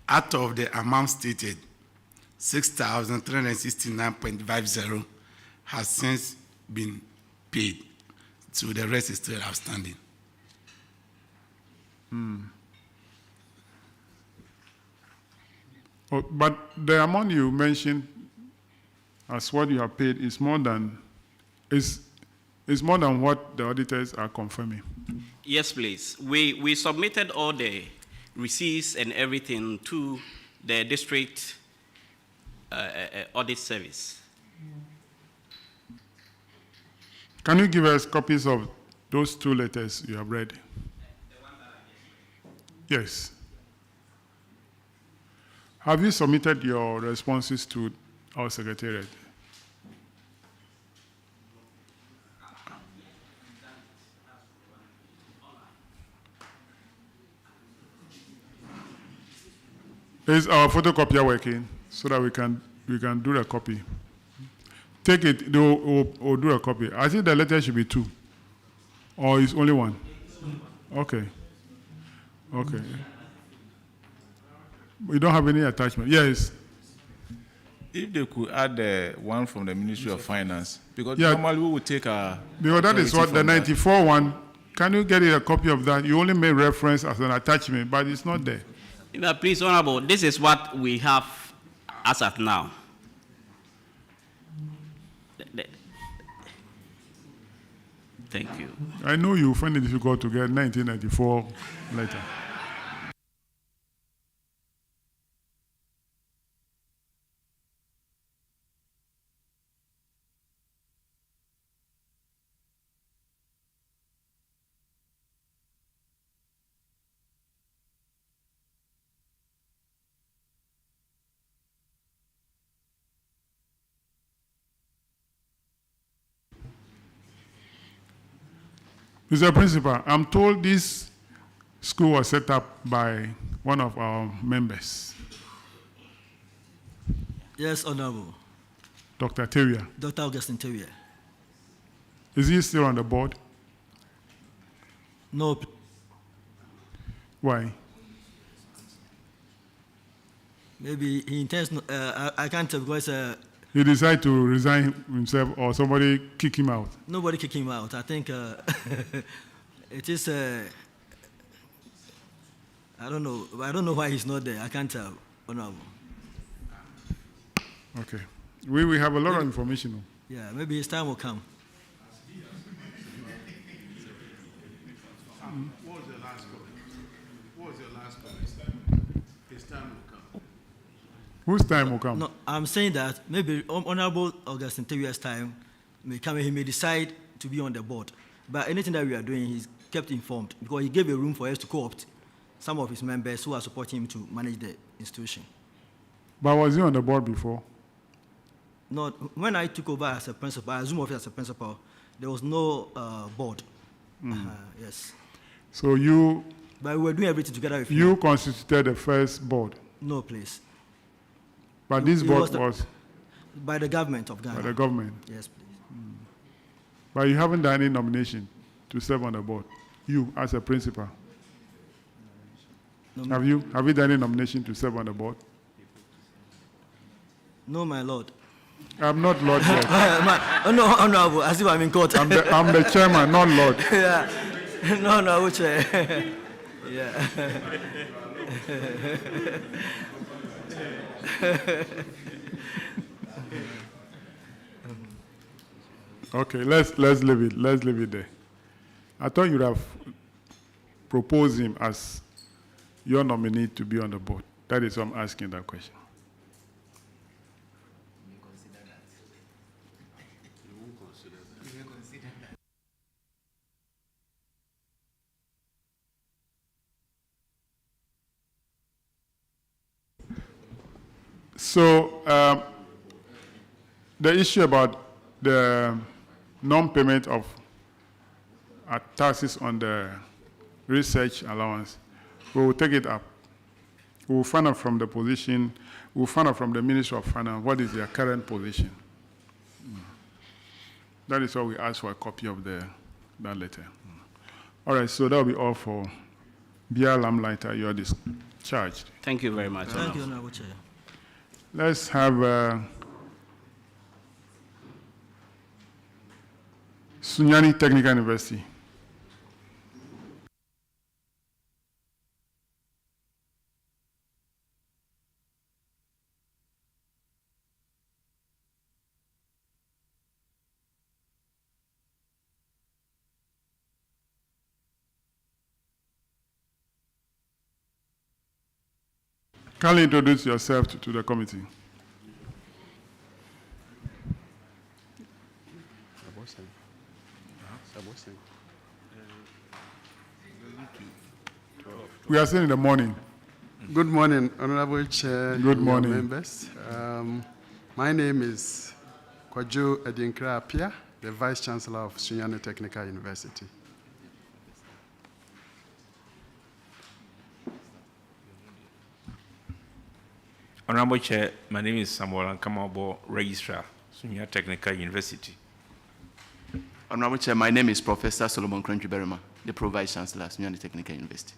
out of the amount stated, 6,369.50 has since been paid, so the rest is still outstanding. Oh, but the amount you mentioned as what you have paid is more than what the auditors are confirming. Yes, please. We submitted all the receipts and everything to the district audit service. Can you give us copies of those 2 letters you have read? Yes. Have you submitted your responses to our secretariat? Is our photocopier working so that we can do the copy? Take it, we'll do a copy. I think the letter should be 2. Or is only 1? Okay. Okay. We don't have any attachment. Yes. If they could add the one from the Ministry of Finance, because Yeah. normally we would take a. Because that is what the 94 one, can you get a copy of that? You only made reference as an attachment, but it's not there. Please, Honorable, this is what we have as of now. Thank you. I know you find it difficult to get 1994 letter. Mr. Principal, I'm told this school was set up by one of our members, Yes, Honorable. Dr. Tevia. Dr. Augustine Tevia. Is he still on the board? No. Why? Maybe he intends, I can't tell because He decided to resign himself or somebody kick him out? nobody kicked him out. I think it is, I don't know. I don't know why he's not there. I can't tell, Honorable. Okay. We have a lot of information. Yeah, maybe his time will come. What was your last comment? What was your last comment? His time will come. Whose time will come? No, I'm saying that maybe Honorable Augustine Tevia's time may come and he may decide to be on the board. But anything that we are doing, he's kept informed because he gave a room for us to co-opt some of his members who are supporting him to manage the institution. But was he on the board before? No, when I took over as a principal, I assumed office as a principal, there was no board. Yes. So you... But we were doing everything together with you constituted the first board? No, please. But this board was... By the government of Ghana. By the government? Yes, please. But you haven't done any nomination to serve on the board? You, as a principal? Have you done any nomination to serve on the board? No, my lord. I'm not Lord yet. No, Honorable, as if I'm in court. I'm the chairman, not Lord. Yeah. No, which yeah. Okay, let's leave it. Let's leave it there. I thought you'd have proposed him as your nominee to be on the board. That is why I'm asking that question. So the issue about the non-payment of taxes on the research allowance, we will take it up. We will find out from the position, we will find out from the Ministry of Finance what is their current position. That is why we ask for a copy of that letter. All right, so that will be all for Bia Lamlighter. You are discharged. Thank you very much. Thank you, Honorable Chair. Let's have Sunyani Technical University. Kindly introduce yourself to the committee. We are still in the morning. Good morning, Honorable Chair. Good morning. Members. My name is Kwajo Edinkra Apia, the Vice Chancellor of Sunyani Technical University. Honorable Chair, my name is Samuel Ankamabo, Registrar, Sunyani Technical University. Honorable Chair, my name is Professor Solomon Krenchi-Berima, the Pro Vice Chancellor, Sunyani Technical University.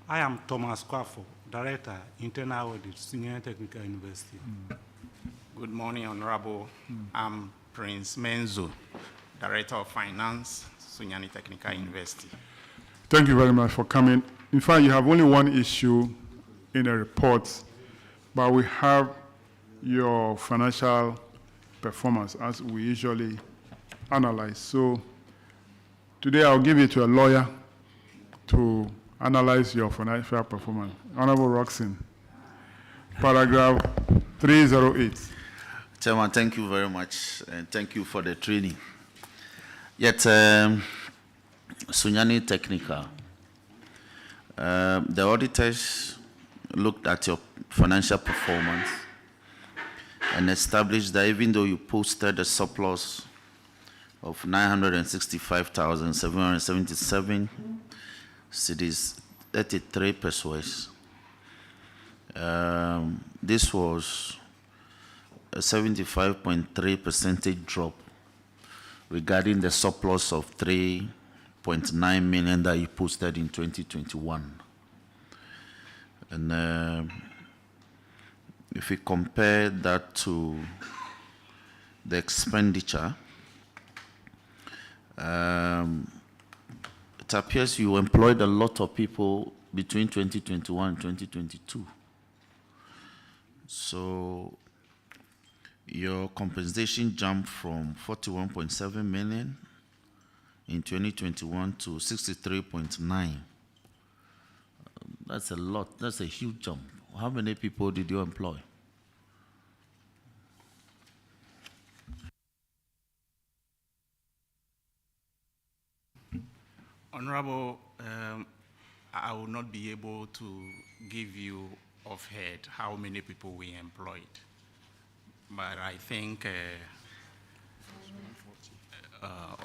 I am Thomas Kwafo, Director, Internal Audit, Sunyani Technical University. Good morning, Honorable. I'm Prince Menzo, Director of Finance, Sunyani Technical University. Thank you very much for coming. In fact, you have only one issue in the report, but we have your financial performance as we usually analyze. So today I'll give it to a lawyer to analyze your financial performance. Honorable Roxin, paragraph 308. Chairman, thank you very much, and thank you for the training. Yet, Sunyani Technical, the auditors looked at your financial performance and established that even though you posted a surplus of 965,777 cedis, 33 pesos, this was a 75.3% drop regarding the surplus of 3.9 million that you posted in 2021. And if we compare that to the expenditure, it appears you employed a lot of people between 2021 and 2022. So your compensation jumped from 41.7 million in 2021 to 63.9. That's a lot. That's a huge jump. How many people did you employ? Honorable, I will not be able to give you offhand how many people we employed, but I think,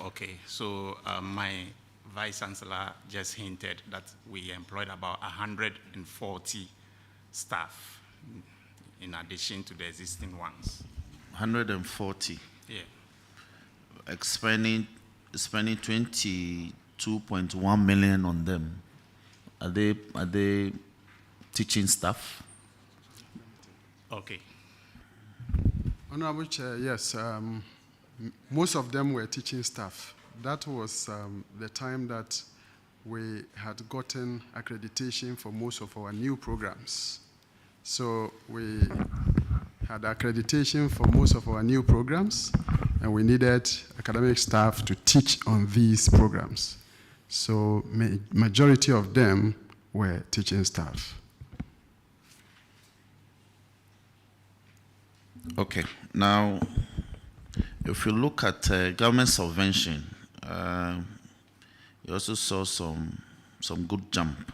okay, so my Vice Chancellor just hinted that we employed about 140 staff in addition to the existing ones. 140? Yeah. Spending 22.1 million on them. Are they teaching staff? Okay. Honorable Chair, yes, most of them were teaching staff. That was the time that we had gotten accreditation for most of our new programs. So we had accreditation for most of our new programs, and we needed academic staff to teach on these programs. So majority of them were teaching staff. Okay, now, if you look at government subvention, you also saw some good jump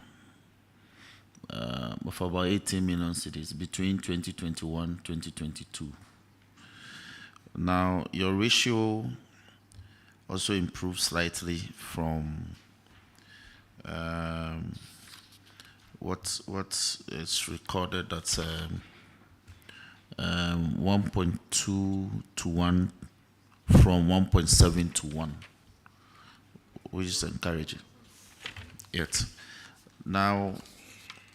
of about 18 million cedis between 2021 and 2022. Now, your ratio also improved slightly from what is recorded at 1.2 to 1 from 1.7 to 1, which is encouraging. Yet, now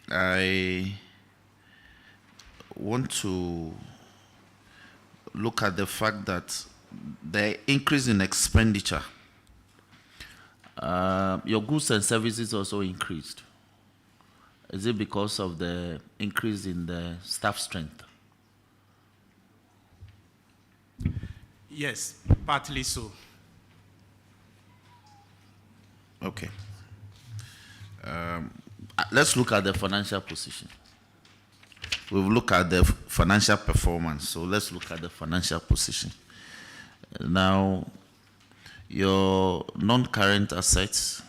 I want to look at the fact that the increase in expenditure, your goods and services also increased. Is it because of the increase in the staff strength? Yes, partly so. Okay. let's look at the financial position. We've looked at the financial performance, so let's look at the financial position. Now, your non-current assets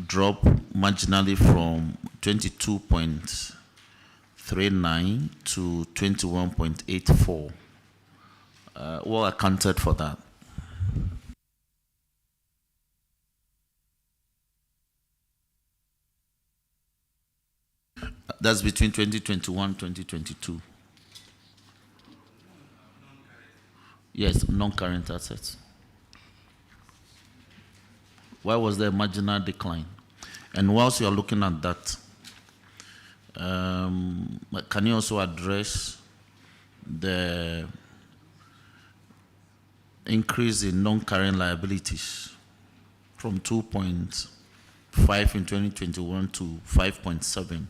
drop marginally from 22.39 to 21.84. What accounted for that? That's between 2021 and 2022. Yes, non-current assets. Why was there a marginal decline? And whilst you are looking at that, can you also address the increase in non-current liabilities from 2.5 in 2021 to 5.7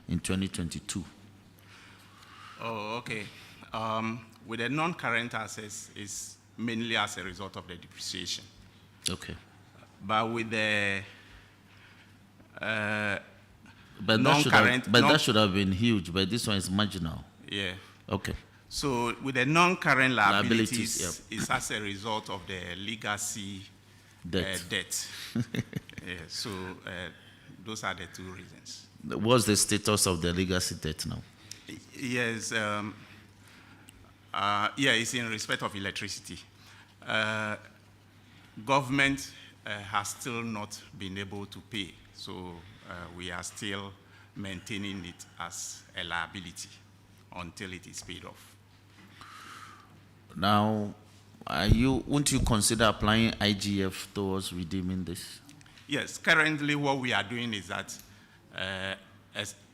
in 2022? Oh, okay. With the non-current assets, is mainly as a result of the depreciation. Okay. But with the that should have been huge, but this one is marginal. Yeah. Okay. So with the non-current liabilities, Yep. is as a result of the legacy debt. Yeah, so those are the two reasons. What's the status of the legacy debt now? Yes, it's in respect of electricity. Government has still not been able to pay, so we are still maintaining it as a liability until it is paid off. Now, won't you consider applying IGF towards redeeming this? Yes, currently what we are doing is that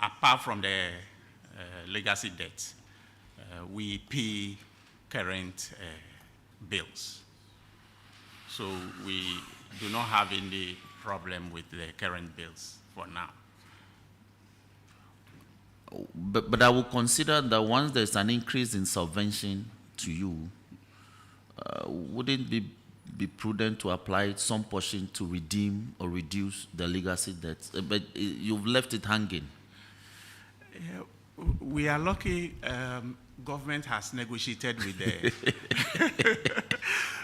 apart from the legacy debt, we pay current bills. So we do not have any problem with the current bills for now. But I will consider that once there's an increase in subvention to you, wouldn't it be prudent to apply some portion to redeem or reduce the legacy debt? But you've left it hanging. We are lucky. Government has negotiated with the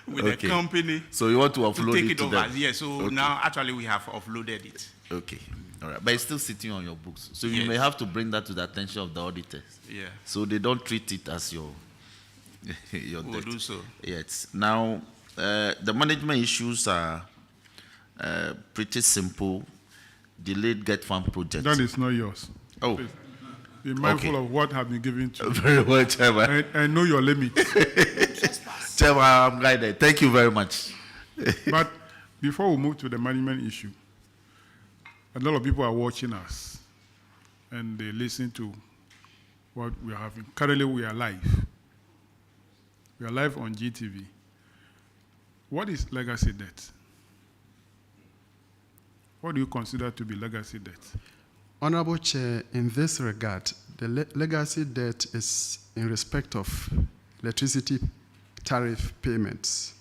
the company. So you want to offload take it it to over? them? Yes. So now actually we have offloaded it. Okay. All right. But it's still sitting on your books. So you Yes. may have to bring that to the attention of the auditors. Yeah. So they don't treat it as your We'll debt. do so. Yes. Now, the management issues are pretty simple. Delayed get farm project. That is not yours. Oh. Please. Be mindful Okay. of what has been given to you. Very well, Chairman. And know your limits. Chairman, I'm guided. Thank you very much. But before we move to the management issue, a lot of people are watching us and they listen to what we are having. Currently, we are live. We are live on GTV. What is legacy debt? What do you consider to be legacy debt? Honorable Chair, in this regard, the legacy debt is in respect of electricity tariff payments.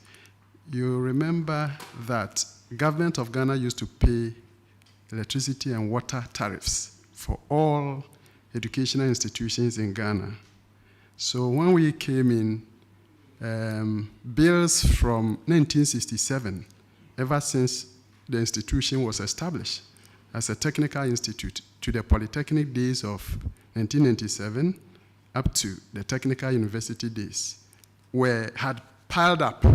You remember that Government of Ghana used to pay electricity and water tariffs for all educational institutions in Ghana. So when we came in, bills from 1967, ever since the institution was established as a technical institute to the polytechnic days of 1997 up to the technical university days, had piled up.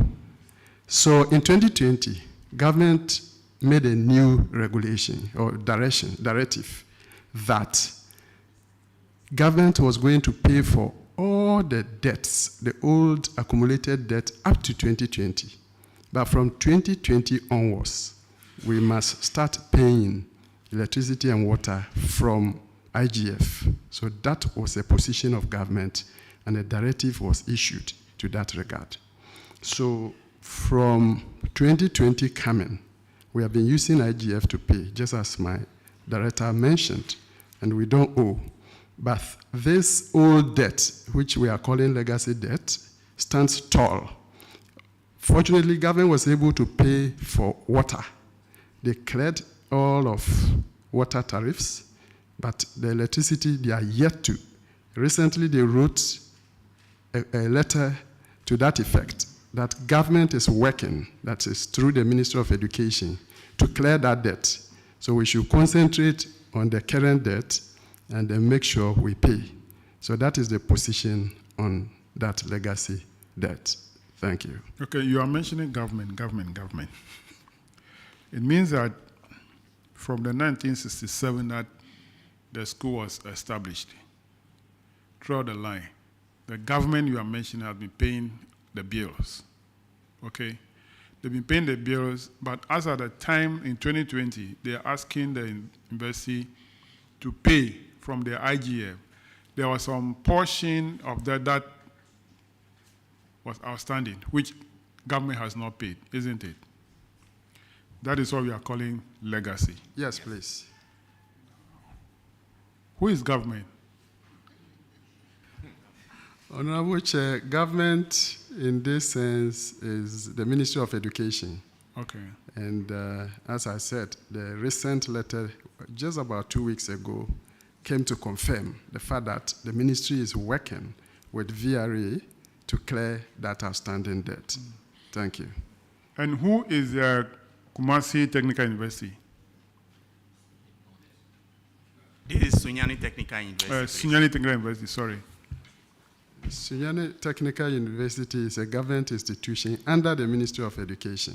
So in 2020, government made a new regulation or directive that government was going to pay for all the debts, the old accumulated debt up to 2020. But from 2020 onwards, we must start paying electricity and water from IGF. So that was a position of government, and a directive was issued to that regard. So from 2020 coming, we have been using IGF to pay, just as my director mentioned, and we don't owe. But this old debt, which we are calling legacy debt, stands tall. Fortunately, government was able to pay for water. They cleared all of water tariffs, but the electricity, they are yet to. Recently, they wrote a letter to that effect, that government is working, that is through the Ministry of Education, to clear that debt. So we should concentrate on the current debt and then make sure we pay. So that is the position on that legacy debt. Thank you. Okay, you are mentioning government. It means that from the 1967 that the school was established, throughout the line, the government you are mentioning has been paying the bills, okay? They've been paying the bills, but as at the time in 2020, they're asking the university to pay from the IGF. There was some portion of that was outstanding, which government has not paid, isn't it? That is what we are calling legacy. Yes, please. Who is government? Honorable Chair, government in this sense is the Ministry of Education. Okay. And as I said, the recent letter, just about 2 weeks ago, came to confirm the fact that the ministry is working with VRA to clear that outstanding debt. Thank you. And who is Kumasi Technical University? This is Sunyani Technical University. Sunyani Technical University, sorry. Sunyani Technical University is a government institution under the Ministry of Education.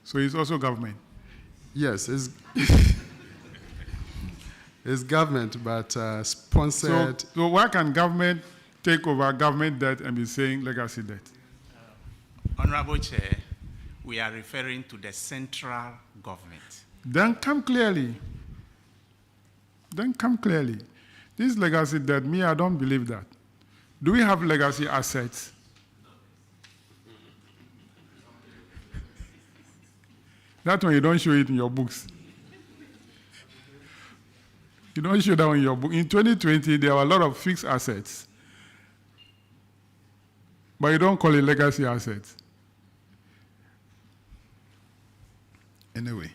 So it's also government? Yes, it's, it's government, but sponsored. So why can government take over government debt and be saying legacy debt? Honorable Chair, we are referring to the central government. Then come clearly. This legacy debt, me, I don't believe that. Do we have legacy assets? That one you don't show it in your books. You don't show that one in your book. In 2020, there were a lot of fixed assets. But you don't call it legacy assets. Anyway,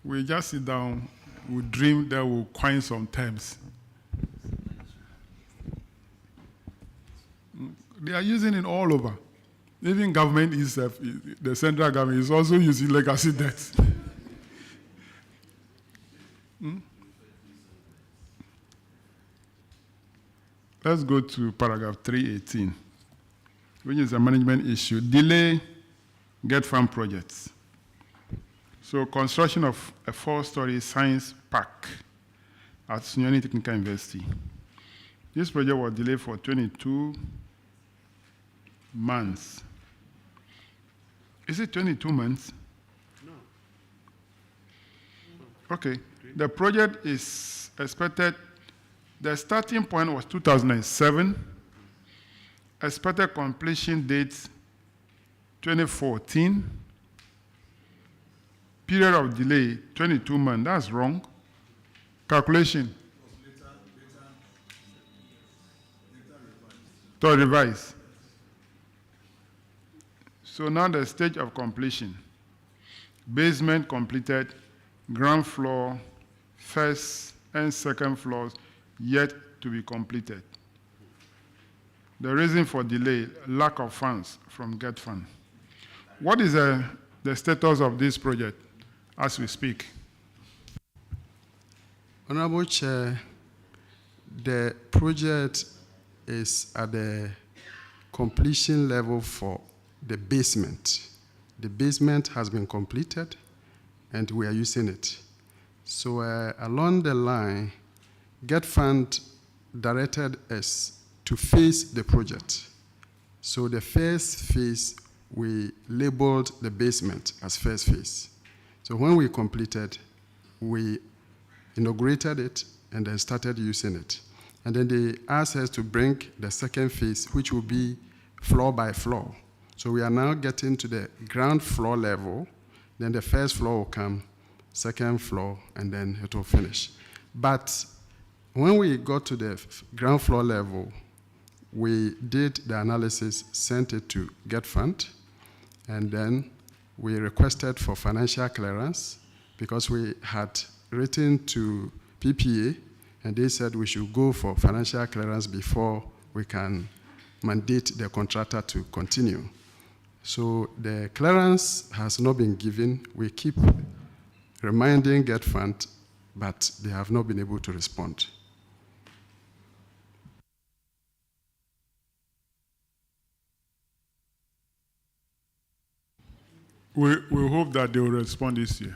we just sit down, we dream that we'll coin some terms. They are using it all over. Even government itself, the central government is also using legacy debt. Let's go to paragraph 318, which is a management issue. Delay get farm projects. So construction of a 4-story science park at Sunyani Technical University. This project was delayed for 22 months. Is it 22 months? No. Okay. The project is expected, the starting point was 2007, expected completion date 2014, period of delay 22 months. That's wrong. Calculation. To revise. So now the stage of completion. Basement completed, ground floor, first and second floors yet to be completed. The reason for delay, lack of funds from GET Fund. What is the status of this project as we speak? Honorable Chair, the project is at the completion level for the basement. The basement has been completed and we are using it. So along the line, GET Fund directed us to phase the project. So the first phase, we labeled the basement as first phase. So when we completed, we inaugurated it and then started using it. And then they asked us to bring the second phase, which will be floor by floor. So we are now getting to the ground floor level, then the first floor will come, second floor, and then it will finish. But when we got to the ground floor level, we did the analysis, sent it to GET Fund, and then we requested for financial clearance because we had written to PPA, and they said we should go for financial clearance before we can mandate the contractor to continue. So the clearance has not been given. We keep reminding Get Fund, but they have not been able to respond. We hope that they will respond this year.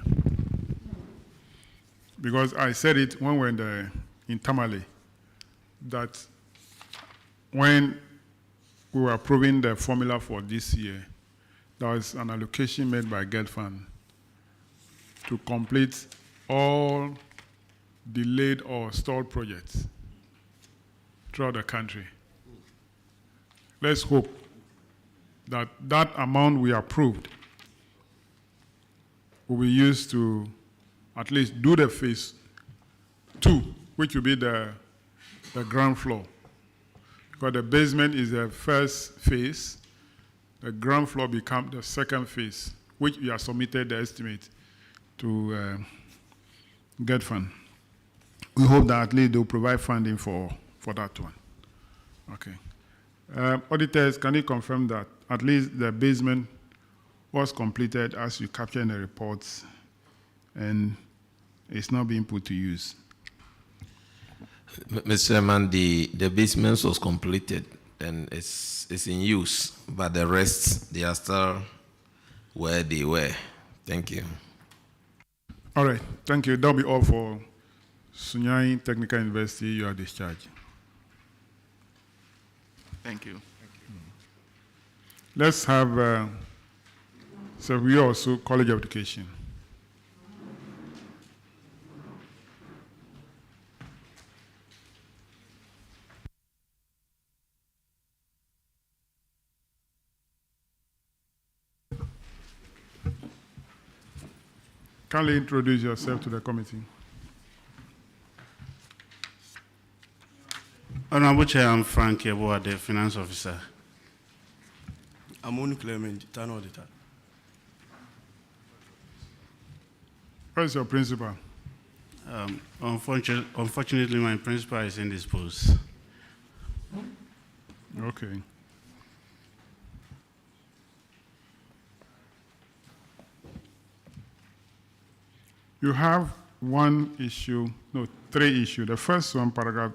Because I said it when we were in Tamale, that when we were approving the formula for this year, there was an allocation made by Get Fund to complete all delayed or stalled projects throughout the country. Let's hope that that amount we approved will be used to at least do the phase 2, which will be the ground floor. Because the basement is the first phase, the ground floor becomes the second phase, which we have submitted the estimate to Get Fund. We hope that at least they'll provide funding for that one. Okay. Auditors, can you confirm that at least the basement was completed as you capture in the reports and it's not being put to use? Mr. Chairman, the basement was completed and it's in use, but the rest, they are still where they were. Thank you. All right, thank you. That'll be all for Sunyani Technical University. You are discharged. Thank you. Let's have so we also College of Education. Kindly introduce yourself to the committee. Honorable Chair, I'm Frank Yeboah, the Finance Officer. I'm Onu Clement, Town Auditor. Where's your principal? Unfortunately, my principal is indisposed. Okay. You have one issue, no, 3 issues. The first one, paragraph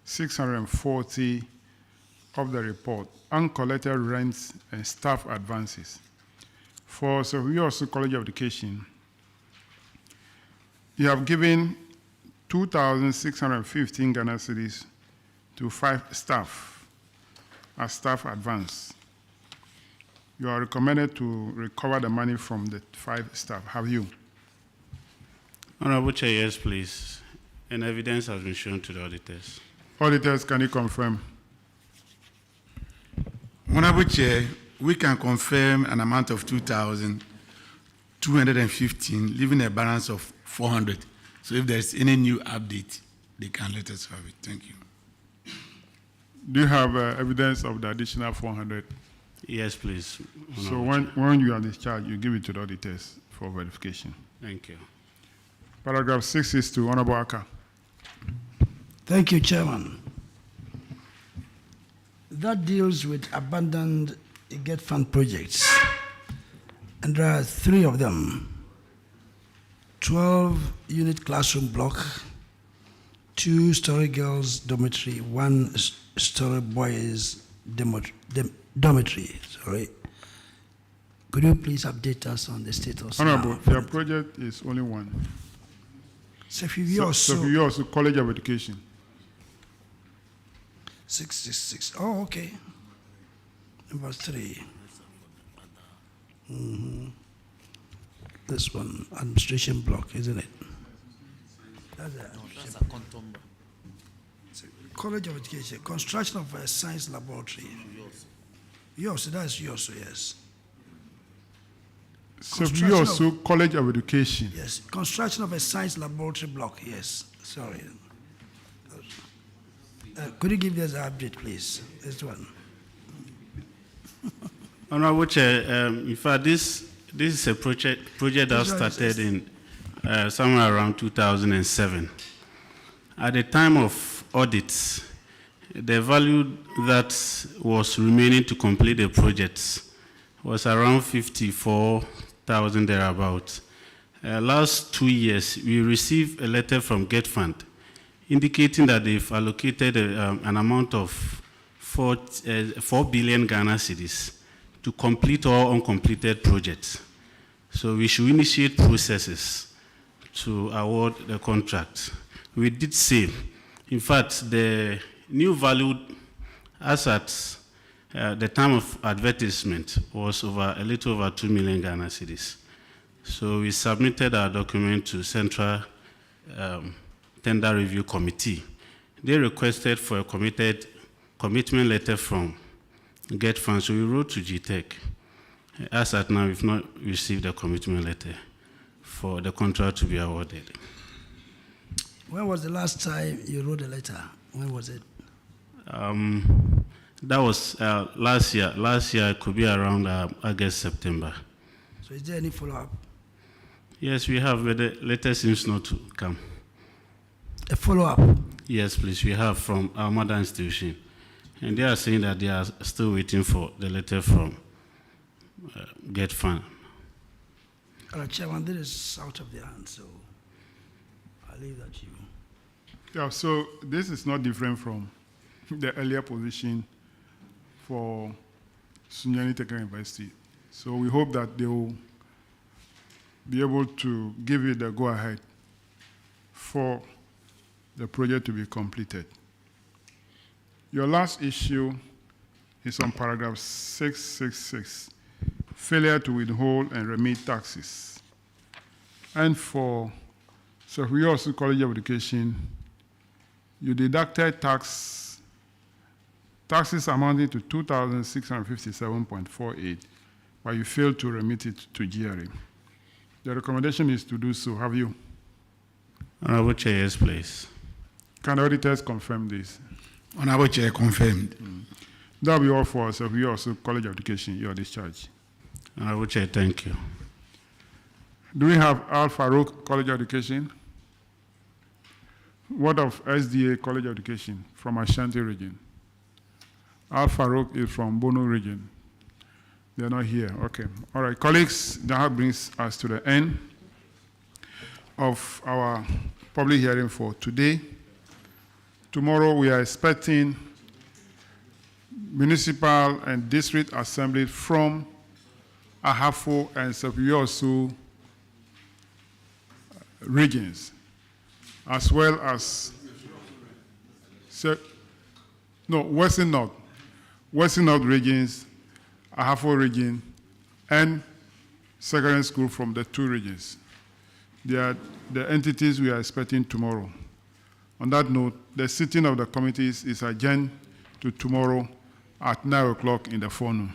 640 of the report, uncollected rents and staff advances. For Sunyani College of Education, you have given 2,615 Ghana cedis to 5 staff as staff advance. You are recommended to recover the money from the 5 staff. Have you? Honorable Chair, yes, please. And evidence has been shown to the auditors. Auditors, can you confirm? Honorable Chair, we can confirm an amount of 2,215, leaving a balance of 400. So if there's any new update, they can let us have it. Thank you. Do you have evidence of the additional 400? Yes, please. So when you are discharged, you give it to the auditors for verification. Thank you. Paragraph 662, Honorable Aka. Thank you, Chairman. That deals with abandoned Get Fund projects. And there are 3 of them. 12-unit classroom block, 2-story girls' dormitory, 1-story boys' dormitory. Sorry. Could you please update us on the status? Honorable, your project is only one. Sunyani College of Education. 666. Oh, okay. Number 3. This one, administration block, isn't it? That's a College of Education, construction of a science laboratory. Yours, that's yours, yes. Sunyani College of Education. Yes, construction of a science laboratory block, yes. Sorry. Could you give us an update, please? This one. Honorable Chair, in fact, this is a project that started in somewhere around 2007. At the time of audit, the value that was remaining to complete the projects was around 54,000 thereabouts. Last 2 years, we received a letter from Get Fund indicating that they've allocated an amount of 4 billion Ghana cedis to complete all uncompleted projects. So we should initiate processes to award the contract. We did say, in fact, the new value as at the time of advertisement was a little over 2 million Ghana cedis. So we submitted our document to Central Tender Review Committee. They requested for a commitment letter from Get Fund, so we wrote to GTEC. As at now, we've not received a commitment letter for the contract to be awarded. When was the last time you wrote a letter? When was it? That was last year. Last year, it could be around August, September. So is there any follow-up? Yes, we have, but the letter seems not to come. A follow-up? Yes, please. We have from our mother institution. And they are saying that they are still waiting for the letter from Get Fund. Chairman, this is out of their hands, so I'll leave that to you. Yeah, so this is not different from the earlier position for Sunyani Technical University. So we hope that they will be able to give it the go-ahead for the project to be completed. Your last issue is on paragraph 666, failure to withhold and remit taxes. And for Sunyani College of Education, you deducted taxes amounting to 2,657.48, but you failed to remit it to GRA. The recommendation is to do so. Have you? Honorable Chair, yes, please. Can the auditors confirm this? Honorable Chair, confirmed. That will be all for us. We also College of Education, your discharge. Honorable Chair, thank you. Do we have Al Farouk College of Education? What of SDA College of Education from Ashanti region? Al Farouk is from Bono region. They're not here. Okay. All right, colleagues, that brings us to the end of our public hearing for today. Tomorrow we are expecting municipal and district assembly from Ahafo and Sepiosu regions, as well as Western North regions, Ahafo region, and secondary school from the two regions. They are the entities we are expecting tomorrow. On that note, the sitting of the committees is adjourned to tomorrow at 9 o'clock in the forenoon.